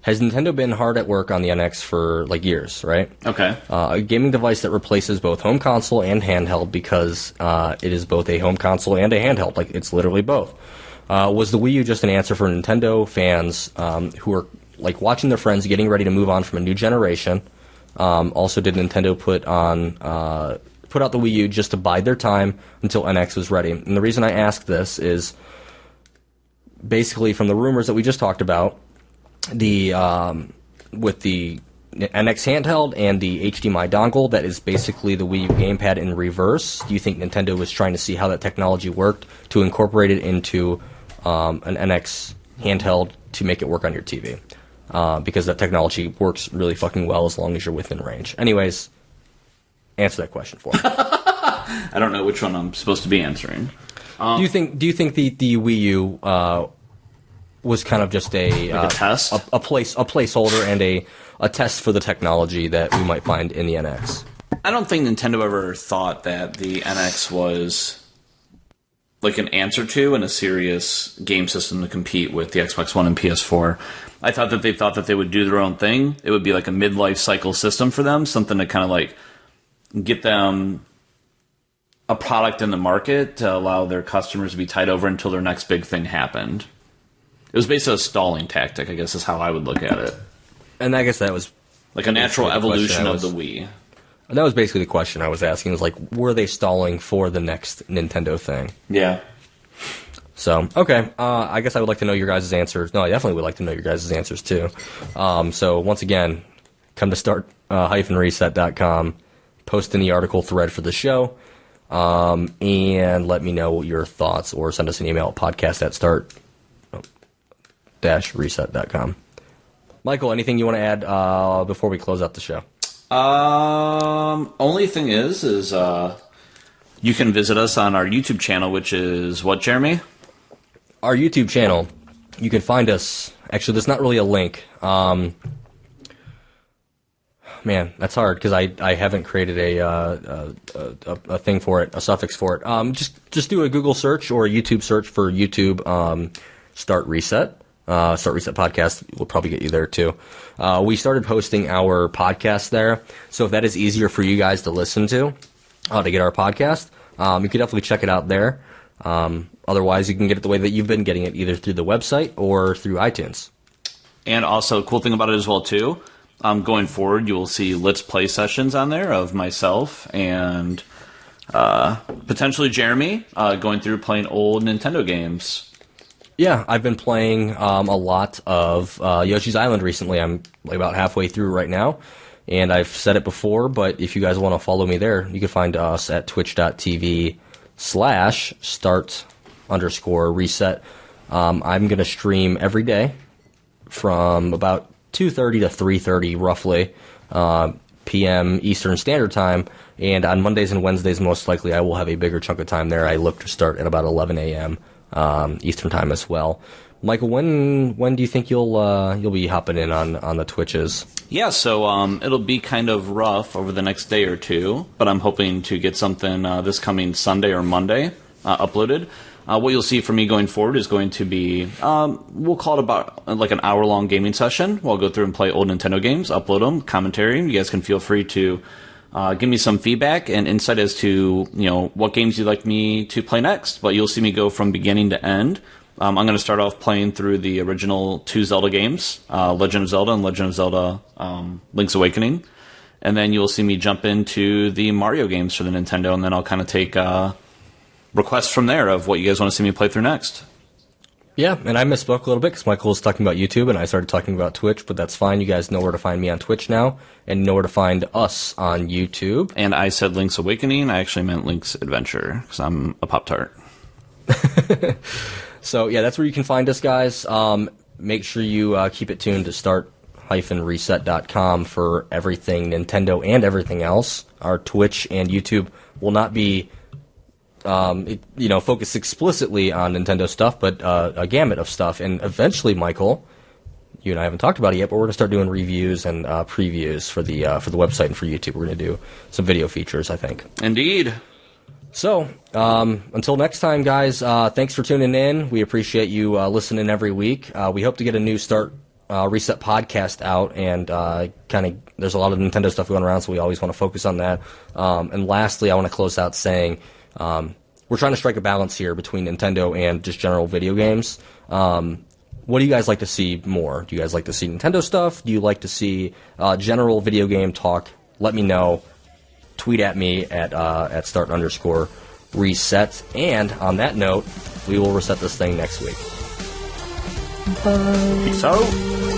has Nintendo been hard at work on the NX for like years, right?
Okay.
A gaming device that replaces both home console and handheld because it is both a home console and a handheld. Like, it's literally both. Was the Wii U just an answer for Nintendo fans who are like watching their friends getting ready to move on from a new generation? Also, did Nintendo put out the Wii U just to bide their time until NX was ready? And the reason I ask this is basically from the rumors that we just talked about, with the NX handheld and the HDMI dongle, that is basically the Wii U gamepad in reverse. Do you think Nintendo was trying to see how that technology worked to incorporate it into an NX handheld to make it work on your TV? Because that technology works really fucking well as long as you're within range. Anyways, answer that question for me.
I don't know which one I'm supposed to be answering.
Do you think the Wii U was kind of just a
test,
a placeholder, and a test for the technology that we might find in the NX?
I don't think Nintendo ever thought that the NX was like an answer to and a serious game system to compete with the Xbox One and PS4. I thought that they would do their own thing. It would be like a midlife cycle system for them, something to kind of like get them a product in the market to allow their customers to be tied over until their next big thing happened. It was basically a stalling tactic, I guess is how I would look at it.
And I guess that was
like a natural evolution of the Wii.
And that was basically the question I was asking, was like, were they stalling for the next Nintendo thing?
Yeah.
So, okay, I guess I would like to know your guys' answers. No, I definitely would like to know your guys' answers, too. So, once again, come to start-reset.com, post in the article thread for the show. and let me know your thoughts, or send us an email at podcast@start-reset.com. Michael, anything you want to add before we close out the show?
Only thing is you can visit us on our YouTube channel, which is what, Jeremy?
Our YouTube channel, you can find us. Actually, there's not really a link. Man, that's hard because I haven't created a thing for it, a suffix for it. Just do a Google search or a YouTube search for YouTube Start Reset. Start Reset Podcast will probably get you there too. We started posting our podcast there, so if that is easier for you guys to listen to get our podcast, you can definitely check it out there. Otherwise, you can get it the way that you've been getting it, either through the website or through iTunes.
And also, cool thing about it as well too, going forward, you will see Let's Play sessions on there of myself and potentially Jeremy going through playing old Nintendo games.
Yeah, I've been playing a lot of Yoshi's Island recently. I'm about halfway through right now, and I've said it before, but if you guys want to follow me there, you can find us at twitch.tv/start_reset. I'm going to stream every day from about 2:30 to 3:30 roughly p.m. Eastern Standard Time, and on Mondays and Wednesdays most likely I will have a bigger chunk of time there. I look to start at about 11 a.m. Eastern Time as well. Michael, when do you think you'll be hopping in on the Twitches?
Yeah, so it'll be kind of rough over the next day or two, but I'm hoping to get something this coming Sunday or Monday uploaded. What you'll see from me going forward is going to be, we'll call it about like an hour-long gaming session. We'll go through and play old Nintendo games, upload them, commentary. You guys can feel free to give me some feedback and insight as to, what games you'd like me to play next. But you'll see me go from beginning to end. I'm going to start off playing through the original two Zelda games, Legend of Zelda and Legend of Zelda Link's Awakening. And then you'll see me jump into the Mario games for the Nintendo, and then I'll kind of take requests from there of what you guys want to see me play through next.
Yeah, and I misspoke a little bit because Michael was talking about YouTube and I started talking about Twitch, but that's fine. You guys know where to find me on Twitch now and know where to find us on YouTube.
And I said Link's Awakening. I actually meant Link's Adventure because I'm a Pop-Tart.
So, yeah, that's where you can find us, guys. Make sure you keep it tuned to start-reset.com for everything Nintendo and everything else. Our Twitch and YouTube will not be focused explicitly on Nintendo stuff, but a gamut of stuff. And eventually, Michael, you and I haven't talked about it yet, but we're going to start doing reviews and previews for the website and for YouTube. We're going to do some video features, I think.
Indeed.
So, until next time, guys, thanks for tuning in. We appreciate you listening every week. We hope to get a new Start Reset podcast out, and there's a lot of Nintendo stuff going around, so we always want to focus on that. And lastly, I want to close out saying we're trying to strike a balance here between Nintendo and just general video games. What do you guys like to see more? Do you guys like to see Nintendo stuff? Do you like to see general video game talk? Let me know. Tweet at me at start_reset. And on that note, we will reset this thing next week.
Bye. Peace out.